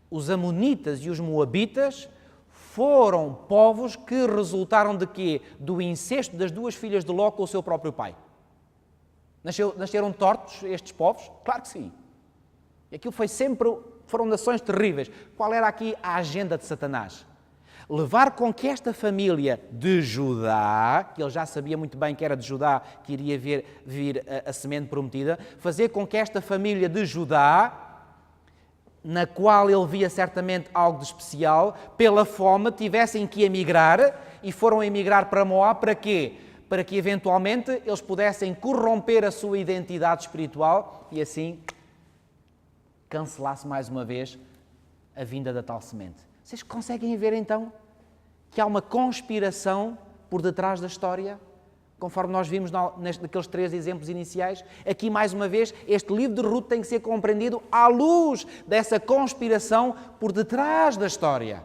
Os amonitas e os moabitas foram povos que resultaram de quê? Do incesto das 2 filhas de Ló com o seu próprio pai. Nasceram tortos estes povos? Claro que sim. E aquilo foram nações terríveis. Qual era aqui a agenda de Satanás? Levar com que esta família de Judá, que ele já sabia muito bem que era de Judá, que iria vir a semente prometida, fazer com que esta família de Judá, na qual ele via certamente algo de especial, pela fome, tivessem que emigrar, e foram emigrar para Moab, para quê? Para que eventualmente eles pudessem corromper a sua identidade espiritual e assim cancelasse mais uma vez a vinda da tal semente. Vocês conseguem ver então que há uma conspiração por detrás da história? conforme nós vimos naqueles 3 exemplos iniciais. Aqui, mais uma vez, este livro de Ruth tem que ser compreendido à luz dessa conspiração por detrás da história.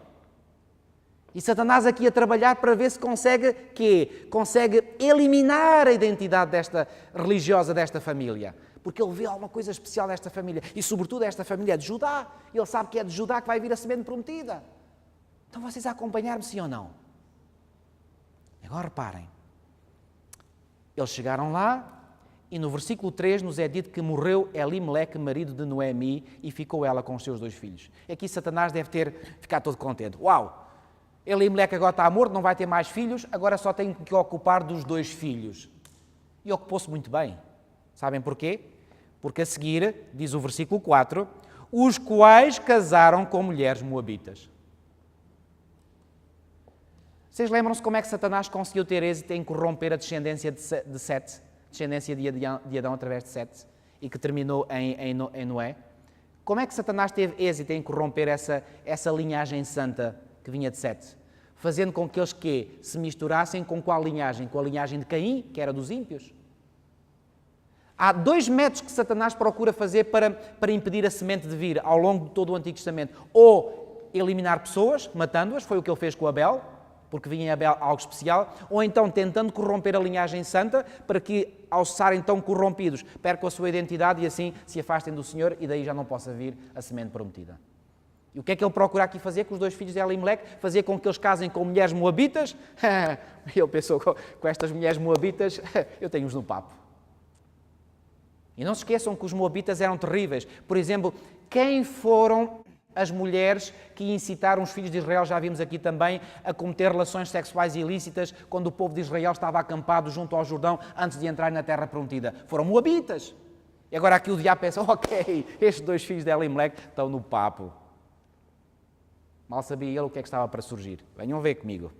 E Satanás aqui a trabalhar para ver se consegue eliminar a identidade religiosa desta família. Porque ele vê alguma coisa especial desta família. E, sobretudo, esta família é de Judá. Ele sabe que é de Judá que vai vir a semente prometida. Então, vocês a acompanhar-me, sim ou não? Agora, reparem. Eles chegaram lá e no versículo 3 nos é dito que morreu Elimeleque, marido de Noemi, e ficou ela com os seus 2 filhos. E aqui Satanás deve ter ficado todo contente. Uau! Elimeleque agora está morto, não vai ter mais filhos, agora só tem que ocupar dos 2 filhos. E ocupou-se muito bem. Sabem porquê? Porque a seguir, diz o versículo 4, os quais casaram com mulheres moabitas. Vocês lembram-se como é que Satanás conseguiu ter êxito em corromper a descendência de Sete, descendência de Adão através de Sete, e que terminou em Noé? Como é que Satanás teve êxito em corromper essa linhagem santa que vinha de Sete? Fazendo com que eles se misturassem com qual linhagem? Com a linhagem de Caim, que era dos ímpios. Há 2 métodos que Satanás procura fazer para impedir a semente de vir ao longo de todo o Antigo Testamento. Ou eliminar pessoas, matando-as, foi o que ele fez com Abel, porque vinha em Abel algo especial, ou então tentando corromper a linhagem santa, para que, ao serem tão corrompidos, percam a sua identidade e assim se afastem do Senhor e daí já não possa vir a semente prometida. E o que é que ele procura aqui fazer com os 2 filhos de Elimeleque? Fazer com que eles casem com mulheres moabitas? Ele pensou, com estas mulheres moabitas, eu tenho-os no papo. E não se esqueçam que os moabitas eram terríveis. Por exemplo, quem foram as mulheres que incitaram os filhos de Israel, já vimos aqui também, a cometer relações sexuais ilícitas quando o povo de Israel estava acampado junto ao Jordão antes de entrar na terra prometida? Foram moabitas. E agora aqui o diabo pensa, ok, estes 2 filhos de Elimeleque estão no papo. Mal sabia ele o que é que estava para surgir. Venham ver comigo.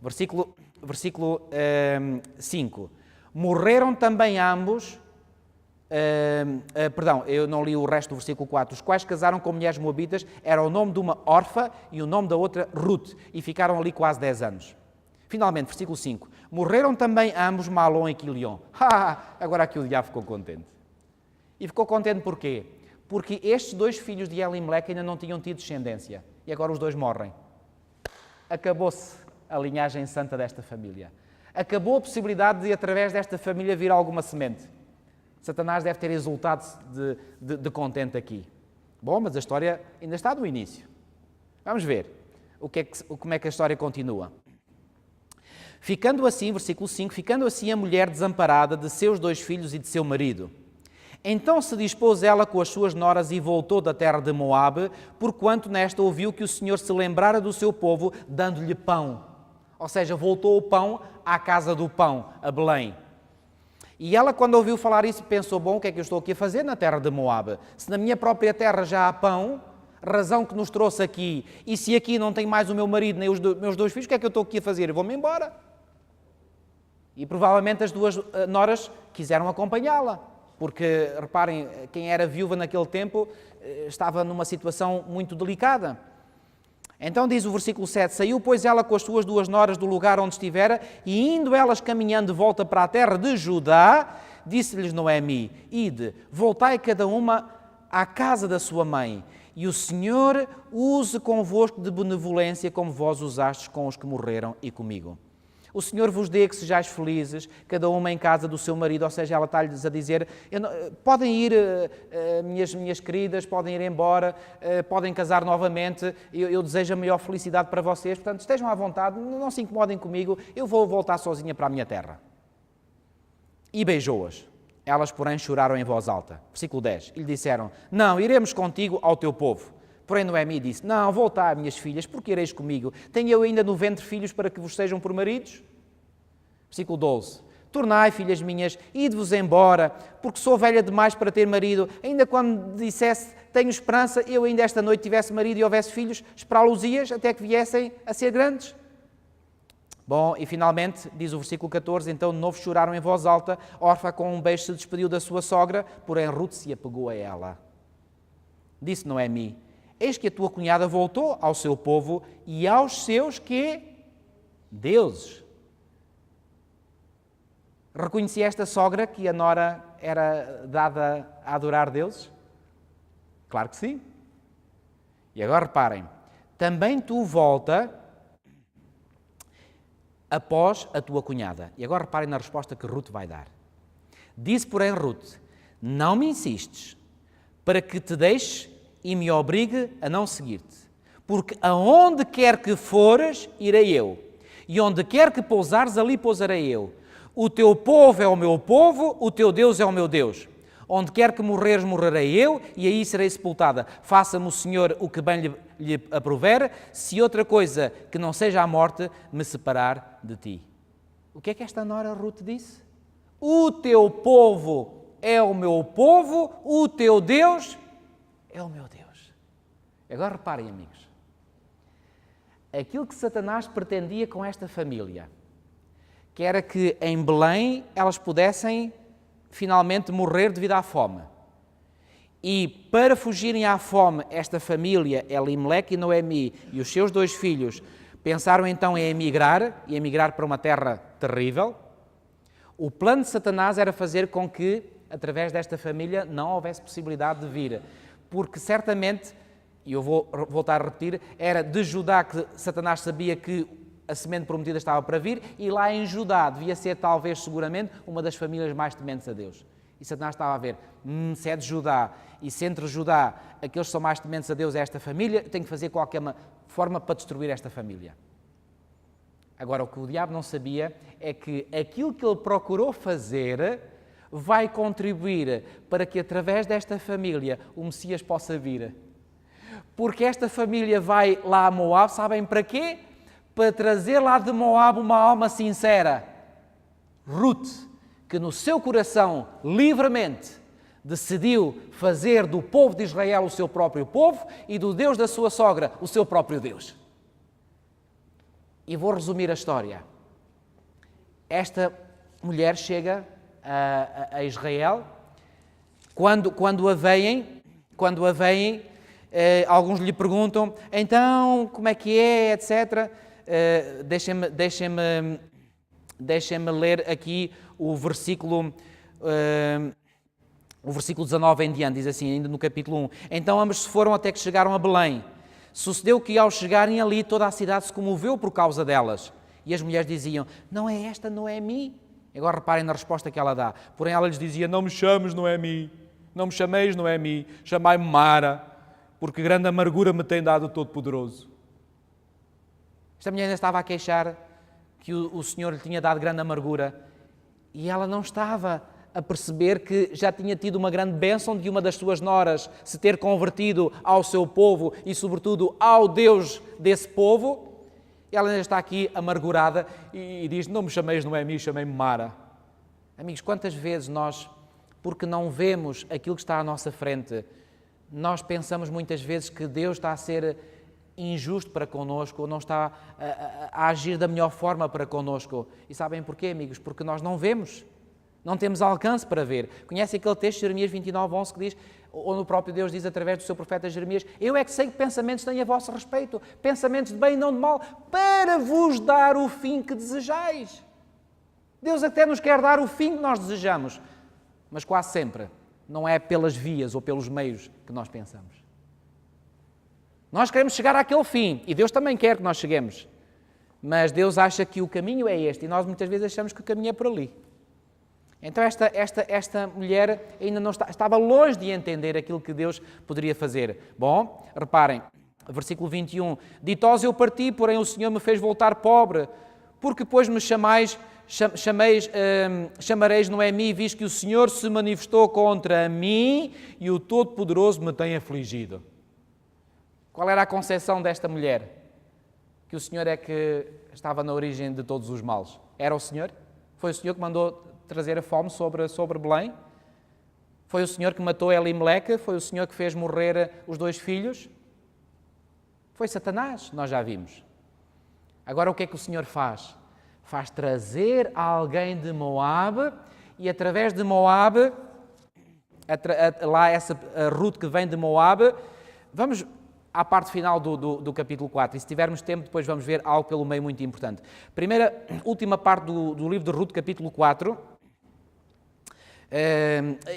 Versículo 5. Morreram também ambos... eu não li o resto do versículo 4. Os quais casaram com mulheres moabitas, era o nome de uma Orfa e o nome da outra Ruth, e ficaram ali quase 10 anos. Finalmente, versículo 5. Morreram também ambos Malom e Quilion. Agora aqui o diabo ficou contente. E ficou contente porquê? Porque estes 2 filhos de Elimeleque ainda não tinham tido descendência. E agora os 2 morrem. Acabou-se a linhagem santa desta família. Acabou a possibilidade de, através desta família, vir alguma semente. Satanás deve ter exultado de contente aqui. Bom, mas a história ainda está no início. Vamos ver como é que a história continua. Ficando assim, versículo 5, ficando assim a mulher desamparada de seus 2 filhos e de seu marido. Então se dispôs ela com as suas noras e voltou da terra de Moabe, porquanto nesta ouviu que o Senhor se lembrara do seu povo, dando-lhe pão. Ou seja, voltou o pão à casa do pão, a Belém. E ela, quando ouviu falar isso, pensou, bom, o que é que eu estou aqui a fazer na terra de Moabe? Se na minha própria terra já há pão, razão que nos trouxe aqui, e se aqui não tem mais o meu marido nem os meus 2 filhos, o que é que eu estou aqui a fazer? Eu vou-me embora. E provavelmente as 2 noras quiseram acompanhá-la, porque, reparem, quem era viúva naquele tempo estava numa situação muito delicada. Então diz o versículo 7, saiu, pois, ela com as suas 2 noras do lugar onde estivera, e indo elas caminhando de volta para a terra de Judá, disse-lhes Noemi, ide, voltai cada uma à casa da sua mãe, e o Senhor use convosco de benevolência como vós usastes com os que morreram e comigo. O Senhor vos dê que sejais felizes, cada uma em casa do seu marido, ou seja, ela está-lhes a dizer, podem ir, minhas queridas, podem ir embora, podem casar novamente, eu desejo a maior felicidade para vocês, portanto, estejam à vontade, não se incomodem comigo, eu vou voltar sozinha para a minha terra. E beijou-as. Elas, porém, choraram em voz alta. Versículo 10. E lhe disseram, não, iremos contigo ao teu povo. Porém, Noemi disse, não, voltai, minhas filhas, porque ireis comigo? Tenho eu ainda no ventre filhos para que vos sejam por maridos? Versículo 12. Tornai, filhas minhas, ide-vos embora, porque sou velha demais para ter marido. Ainda quando dissesse, tenho esperança, eu ainda esta noite tivesse marido e houvesse filhos, esperá-los-ias até que viessem a ser grandes. Bom, e finalmente, diz o versículo 14, então de novo choraram em voz alta, Orfa com um beijo se despediu da sua sogra, porém Ruth se apegou a ela. Disse Noemi, eis que a tua cunhada voltou ao seu povo e aos seus que? Deuses. Reconhecia esta sogra que a nora era dada a adorar deuses? Claro que sim. E agora reparem, também tu volta após a tua cunhada. E agora reparem na resposta que Ruth vai dar. Disse, porém, Ruth, não me insistes, para que te deixe e me obrigue a não seguir-te. Porque aonde quer que fores, irei eu. E onde quer que pousares, ali pousarei eu. O teu povo é o meu povo, o teu Deus é o meu Deus. Onde quer que morreres, morrerei eu, e aí serei sepultada. Faça-me o Senhor o que bem lhe aprouver, se outra coisa que não seja a morte me separar de ti. O que é que esta nora Ruth disse? O teu povo é o meu povo, o teu Deus é o meu Deus. Agora reparem, amigos. Aquilo que Satanás pretendia com esta família, que era que em Belém elas pudessem finalmente morrer devido à fome. E para fugirem à fome, esta família, Elimeleque e Noemi e os seus 2 filhos, pensaram então em emigrar para uma terra terrível. O plano de Satanás era fazer com que, através desta família, não houvesse possibilidade de vir. Porque certamente, e eu vou voltar a repetir, era de Judá que Satanás sabia que a semente prometida estava para vir, e lá em Judá devia ser, talvez, seguramente, uma das famílias mais tementes a Deus. E Satanás estava a ver, se é de Judá, e se entre Judá aqueles que são mais tementes a Deus é esta família, tem que fazer qualquer forma para destruir esta família. Agora, o que o diabo não sabia é que aquilo que ele procurou fazer vai contribuir para que, através desta família, o Messias possa vir. Porque esta família vai lá a Moab, sabem para quê? Para trazer lá de Moab uma alma sincera. Ruth, que no seu coração, livremente, decidiu fazer do povo de Israel o seu próprio povo e do Deus da sua sogra o seu próprio Deus. E vou resumir a história. Esta mulher chega a Israel. Quando a veem, alguns lhe perguntam, então, como é que é, etc. Deixem-me ler aqui o versículo 19 em diante, diz assim, ainda no capítulo 1. Então ambos se foram até que chegaram a Belém. Sucedeu que ao chegarem ali toda a cidade se comoveu por causa delas. E as mulheres diziam, não é esta Noemi? Agora reparem na resposta que ela dá. Porém ela lhes dizia, não me chames Noemi, não me chameis Noemi, chamai-me Mara, porque grande amargura me tem dado o Todo-Poderoso. Esta mulher ainda estava a queixar que o Senhor lhe tinha dado grande amargura e ela não estava a perceber que já tinha tido uma grande bênção de uma das suas noras se ter convertido ao seu povo e, sobretudo, ao Deus desse povo. Ela ainda está aqui amargurada e diz, não me chameis Noemi, chamei-me Mara. Amigos, quantas vezes nós, porque não vemos aquilo que está à nossa frente, nós pensamos muitas vezes que Deus está a ser injusto para connosco, ou não está a agir da melhor forma para connosco. E sabem porquê, amigos? Porque nós não vemos, não temos alcance para ver. Conhecem aquele texto de Jeremias 29:11 que diz, ou no próprio Deus diz através do seu profeta Jeremias, eu é que sei que pensamentos têm a vosso respeito, pensamentos de bem e não de mal, para vos dar o fim que desejais. Deus até nos quer dar o fim que nós desejamos, mas quase sempre não é pelas vias ou pelos meios que nós pensamos. Nós queremos chegar àquele fim, e Deus também quer que nós cheguemos, mas Deus acha que o caminho é este, e nós muitas vezes achamos que o caminho é por ali. Então esta mulher ainda não estava longe de entender aquilo que Deus poderia fazer. Bom, reparem, versículo 21, ditosa eu parti, porém o Senhor me fez voltar pobre, porque depois me chamareis Noemi, visto que o Senhor se manifestou contra mim e o Todo-Poderoso me tem afligido. Qual era a concepção desta mulher? Que o Senhor é que estava na origem de todos os males. Era o Senhor? Foi o Senhor que mandou trazer a fome sobre Belém? Foi o Senhor que matou Elimeleque? Foi o Senhor que fez morrer os 2 filhos? Foi Satanás, nós já vimos. Agora o que é que o Senhor faz? Faz trazer alguém de Moab e através de Moab, lá essa Ruth que vem de Moab, vamos à parte final do capítulo 4, e se tivermos tempo depois vamos ver algo pelo meio muito importante. Última parte do livro de Ruth, capítulo 4,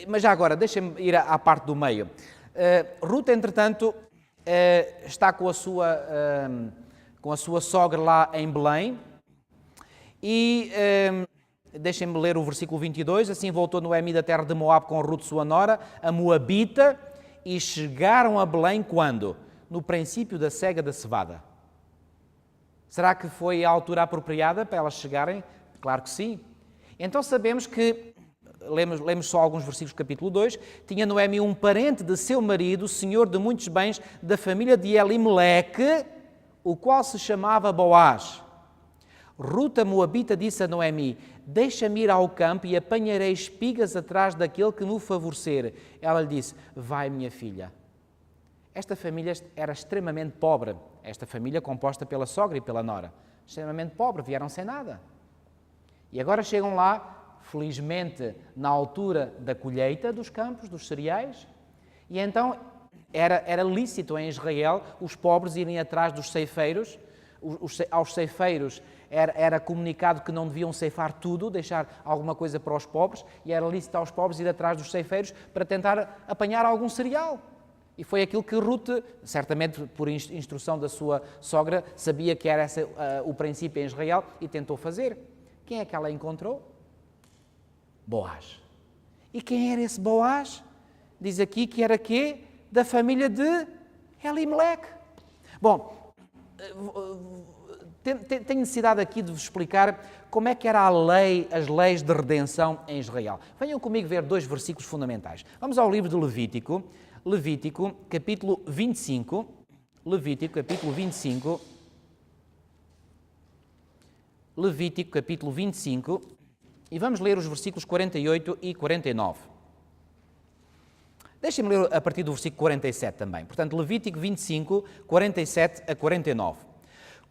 Mas já agora, deixem-me ir à parte do meio. Ruth, entretanto, está com a sua sogra lá em Belém e deixem-me ler o versículo 22. Assim voltou Noemi da terra de Moabe com Ruth, sua nora, a Moabita, e chegaram a Belém quando? No princípio da cega da cevada. Será que foi a altura apropriada para elas chegarem? Claro que sim. Então sabemos que, lemos só alguns versículos do capítulo 2, tinha Noemi um parente de seu marido, senhor de muitos bens, da família de Elimeleque, o qual se chamava Boaz. Ruth, a Moabita, disse a Noemi: deixa-me ir ao campo e apanharei espigas atrás daquele que me favorecer. Ela lhe disse: vai, minha filha. Esta família era extremamente pobre, esta família composta pela sogra e pela nora. Extremamente pobre, vieram sem nada. E agora chegam lá, felizmente, na altura da colheita dos campos, dos cereais, e então era lícito em Israel os pobres irem atrás dos ceifeiros. Aos ceifeiros era comunicado que não deviam ceifar tudo, deixar alguma coisa para os pobres, e era lícito aos pobres ir atrás dos ceifeiros para tentar apanhar algum cereal. E foi aquilo que Ruth, certamente por instrução da sua sogra, sabia que era o princípio em Israel e tentou fazer. Quem é que ela encontrou? Boaz. E quem era esse Boaz? Diz aqui que era quê? Da família de Elimeleque. Bom, tenho necessidade aqui de vos explicar como é que era a lei, as leis de redenção em Israel. Venham comigo ver 2 versículos fundamentais. Vamos ao livro de Levítico, capítulo 25. Levítico, capítulo 25. Levítico, capítulo 25. E vamos ler os versículos 48 e 49. Deixem-me ler a partir do versículo 47 também. Portanto, Levítico 25, 47 a 49.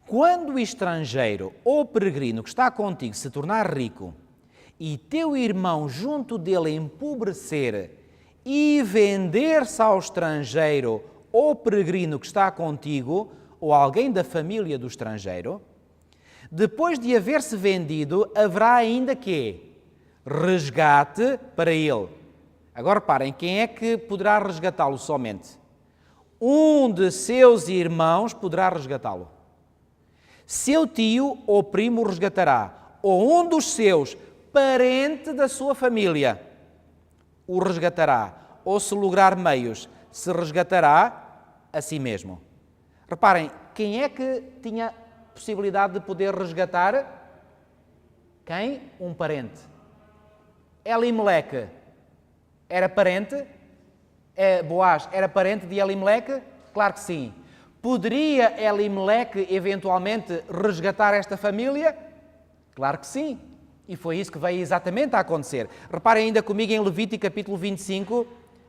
Quando o estrangeiro ou peregrino que está contigo se tornar rico e teu irmão junto dele empobrecer e vender-se ao estrangeiro ou peregrino que está contigo, ou alguém da família do estrangeiro, depois de haver-se vendido, haverá ainda quê? Resgate para ele. Agora reparem, quem é que poderá resgatá-lo somente? Um de seus irmãos poderá resgatá-lo. Seu tio ou primo o resgatará, ou um dos seus, parente da sua família, o resgatará, ou se lograr meios, se resgatará a si mesmo. Reparem, quem é que tinha possibilidade de poder resgatar? Quem? Um parente. Elimeleque era parente? Boaz era parente de Elimeleque? Claro que sim. Poderia Elimeleque eventualmente resgatar esta família? Claro que sim. E foi isso que veio exatamente a acontecer. Reparem ainda comigo em Levítico capítulo 25,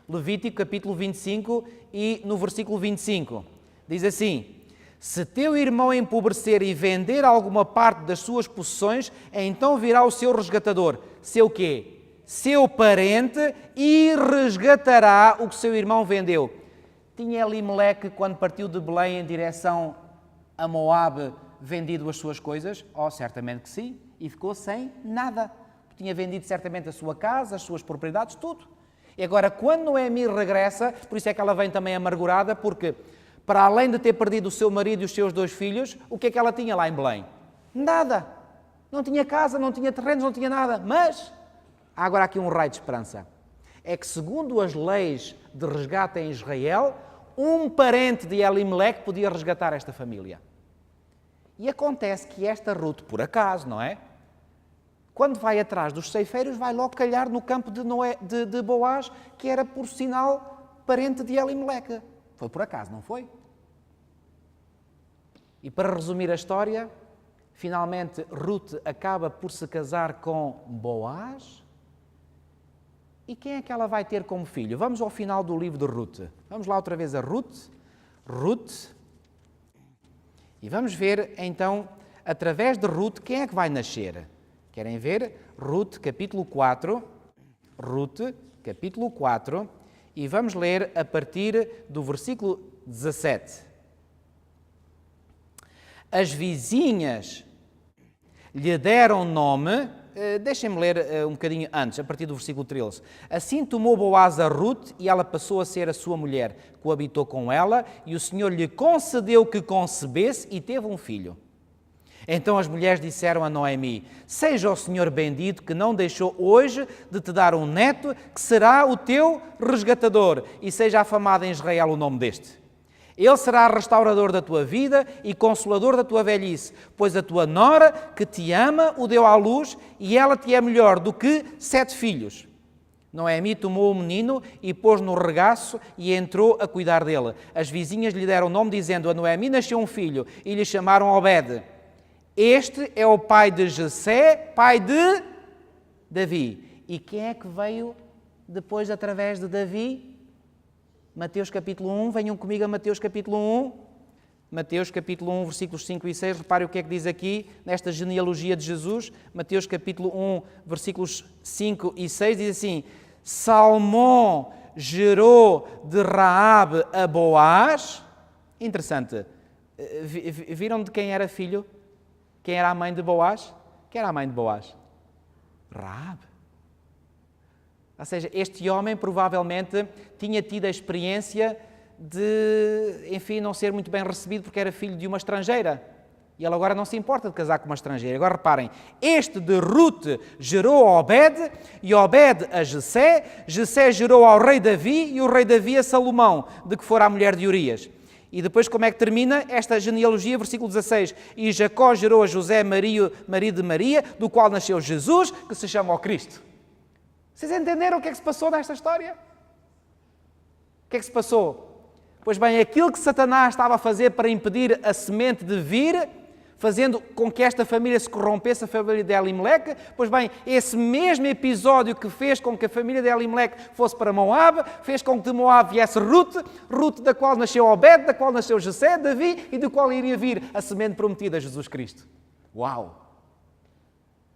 Levítico capítulo 25 e no versículo 25. Diz assim: se teu irmão empobrecer e vender alguma parte das suas possessões, então virá o seu resgatador. Seu quê? Seu parente, e resgatará o que seu irmão vendeu. Tinha Elimeleque, quando partiu de Belém em direção a Moabe, vendido as suas coisas? Oh, certamente que sim. E ficou sem nada. Tinha vendido certamente a sua casa, as suas propriedades, tudo. E agora, quando Noemi regressa, por isso é que ela vem também amargurada, porque para além de ter perdido o seu marido e os seus 2 filhos, o que é que ela tinha lá em Belém? Nada. Não tinha casa, não tinha terrenos, não tinha nada. Mas há agora aqui um raio de esperança. É que, segundo as leis de resgate em Israel, um parente de Elimeleque podia resgatar esta família. E acontece que esta Ruth, por acaso, não é? Quando vai atrás dos ceifeiros, vai logo calhar no campo de Boaz, que era, por sinal, parente de Elimeleque. Foi por acaso, não foi? E para resumir a história, finalmente Ruth acaba por se casar com Boaz. E quem é que ela vai ter como filho? Vamos ao final do livro de Ruth. Vamos lá outra vez a Ruth. E vamos ver, então, através de Ruth, quem é que vai nascer? Querem ver? Ruth, capítulo 4. Ruth, capítulo 4. E vamos ler a partir do versículo 17. As vizinhas lhe deram nome, Deixem-me ler um bocadinho antes, a partir do versículo 13. Assim tomou Boaz a Rute e ela passou a ser a sua mulher, coabitou com ela e o Senhor lhe concedeu que concebesse e teve um filho. Então as mulheres disseram a Noemi: seja o Senhor bendito que não deixou hoje de te dar um neto que será o teu resgatador e seja afamado em Israel o nome deste. Ele será restaurador da tua vida e consolador da tua velhice, pois a tua nora, que te ama, o deu à luz, e ela te é melhor do que 7 filhos. Noemi tomou o menino e pôs no regaço e entrou a cuidar dele. As vizinhas lhe deram o nome, dizendo: a Noemi nasceu um filho, e lhe chamaram Obed. Este é o pai de Jessé, pai de Davi. E quem é que veio depois através de Davi? Mateus capítulo 1, venham comigo a Mateus capítulo 1. Mateus capítulo 1, versículos 5 e 6, reparem o que é que diz aqui, nesta genealogia de Jesus. Mateus capítulo 1, versículos 5 e 6, diz assim: Salmão gerou de Raabe a Boaz. Interessante, viram de quem era filho? Quem era a mãe de Boaz? Quem era a mãe de Boaz? Raabe. Ou seja, este homem provavelmente tinha tido a experiência de, enfim, não ser muito bem recebido porque era filho de uma estrangeira. E ele agora não se importa de casar com uma estrangeira. Agora reparem, este de Rute gerou a Obed, e Obed a Jessé, Jessé gerou ao rei Davi, e o rei Davi a Salomão, de que fora a mulher de Urias. E depois como é que termina esta genealogia? Versículo 16. E Jacó gerou a José, marido de Maria, do qual nasceu Jesus, que se chama o Cristo. Vocês entenderam o que é que se passou nesta história? O que é que se passou? Pois bem, aquilo que Satanás estava a fazer para impedir a semente de vir, fazendo com que esta família se corrompesse, a família de Elimeleque, pois bem, esse mesmo episódio que fez com que a família de Elimeleque fosse para Moab, fez com que de Moab viesse Rute, Rute da qual nasceu Obed, da qual nasceu Jessé, Davi, e do qual iria vir a semente prometida, Jesus Cristo. Uau!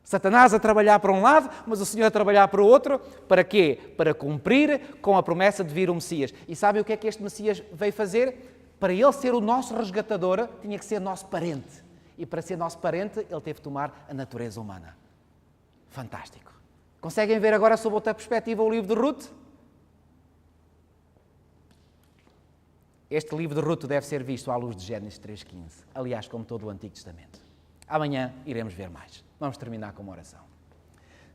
Satanás a trabalhar para um lado, mas o Senhor a trabalhar para o outro. Para quê? Para cumprir com a promessa de vir o Messias. E sabem o que é que este Messias veio fazer? Para ele ser o nosso resgatador, tinha que ser nosso parente. E para ser nosso parente, ele teve de tomar a natureza humana. Fantástico. Conseguem ver agora sob outra perspectiva o livro de Rute? Este livro de Rute deve ser visto à luz de Gênesis 3,15. Aliás, como todo o Antigo Testamento. Amanhã iremos ver mais. Vamos terminar com uma oração.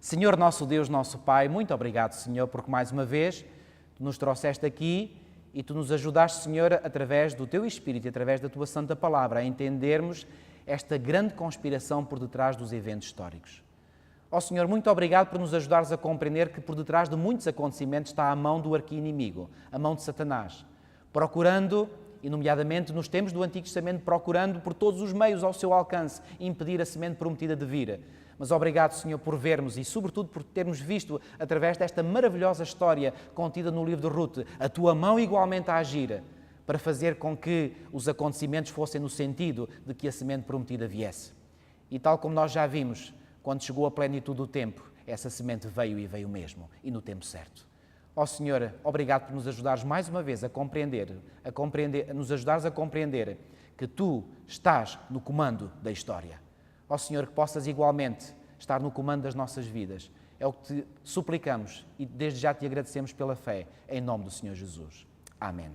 Senhor nosso Deus, nosso Pai, muito obrigado, Senhor, porque mais uma vez Tu nos trouxeste aqui e Tu nos ajudaste, Senhor, através do Teu Espírito e através da Tua Santa Palavra, a entendermos esta grande conspiração por detrás dos eventos históricos. Ó Senhor, muito obrigado por nos ajudares a compreender que por detrás de muitos acontecimentos está a mão do arqui-inimigo, a mão de Satanás, procurando, e nomeadamente nos tempos do Antigo Testamento, procurando por todos os meios ao seu alcance impedir a semente prometida de vir. Mas obrigado, Senhor, por vermos e, sobretudo, por termos visto, através desta maravilhosa história contida no livro de Rute, a Tua mão igualmente a agir para fazer com que os acontecimentos fossem no sentido de que a semente prometida viesse. E tal como nós já vimos, quando chegou a plenitude do tempo, essa semente veio e veio mesmo, e no tempo certo. Ó Senhor, obrigado por nos ajudares mais uma vez a compreender, nos ajudares a compreender que Tu estás no comando da história. Ó Senhor, que possas igualmente estar no comando das nossas vidas. É o que Te suplicamos e desde já Te agradecemos pela fé, em nome do Senhor Jesus. Amém.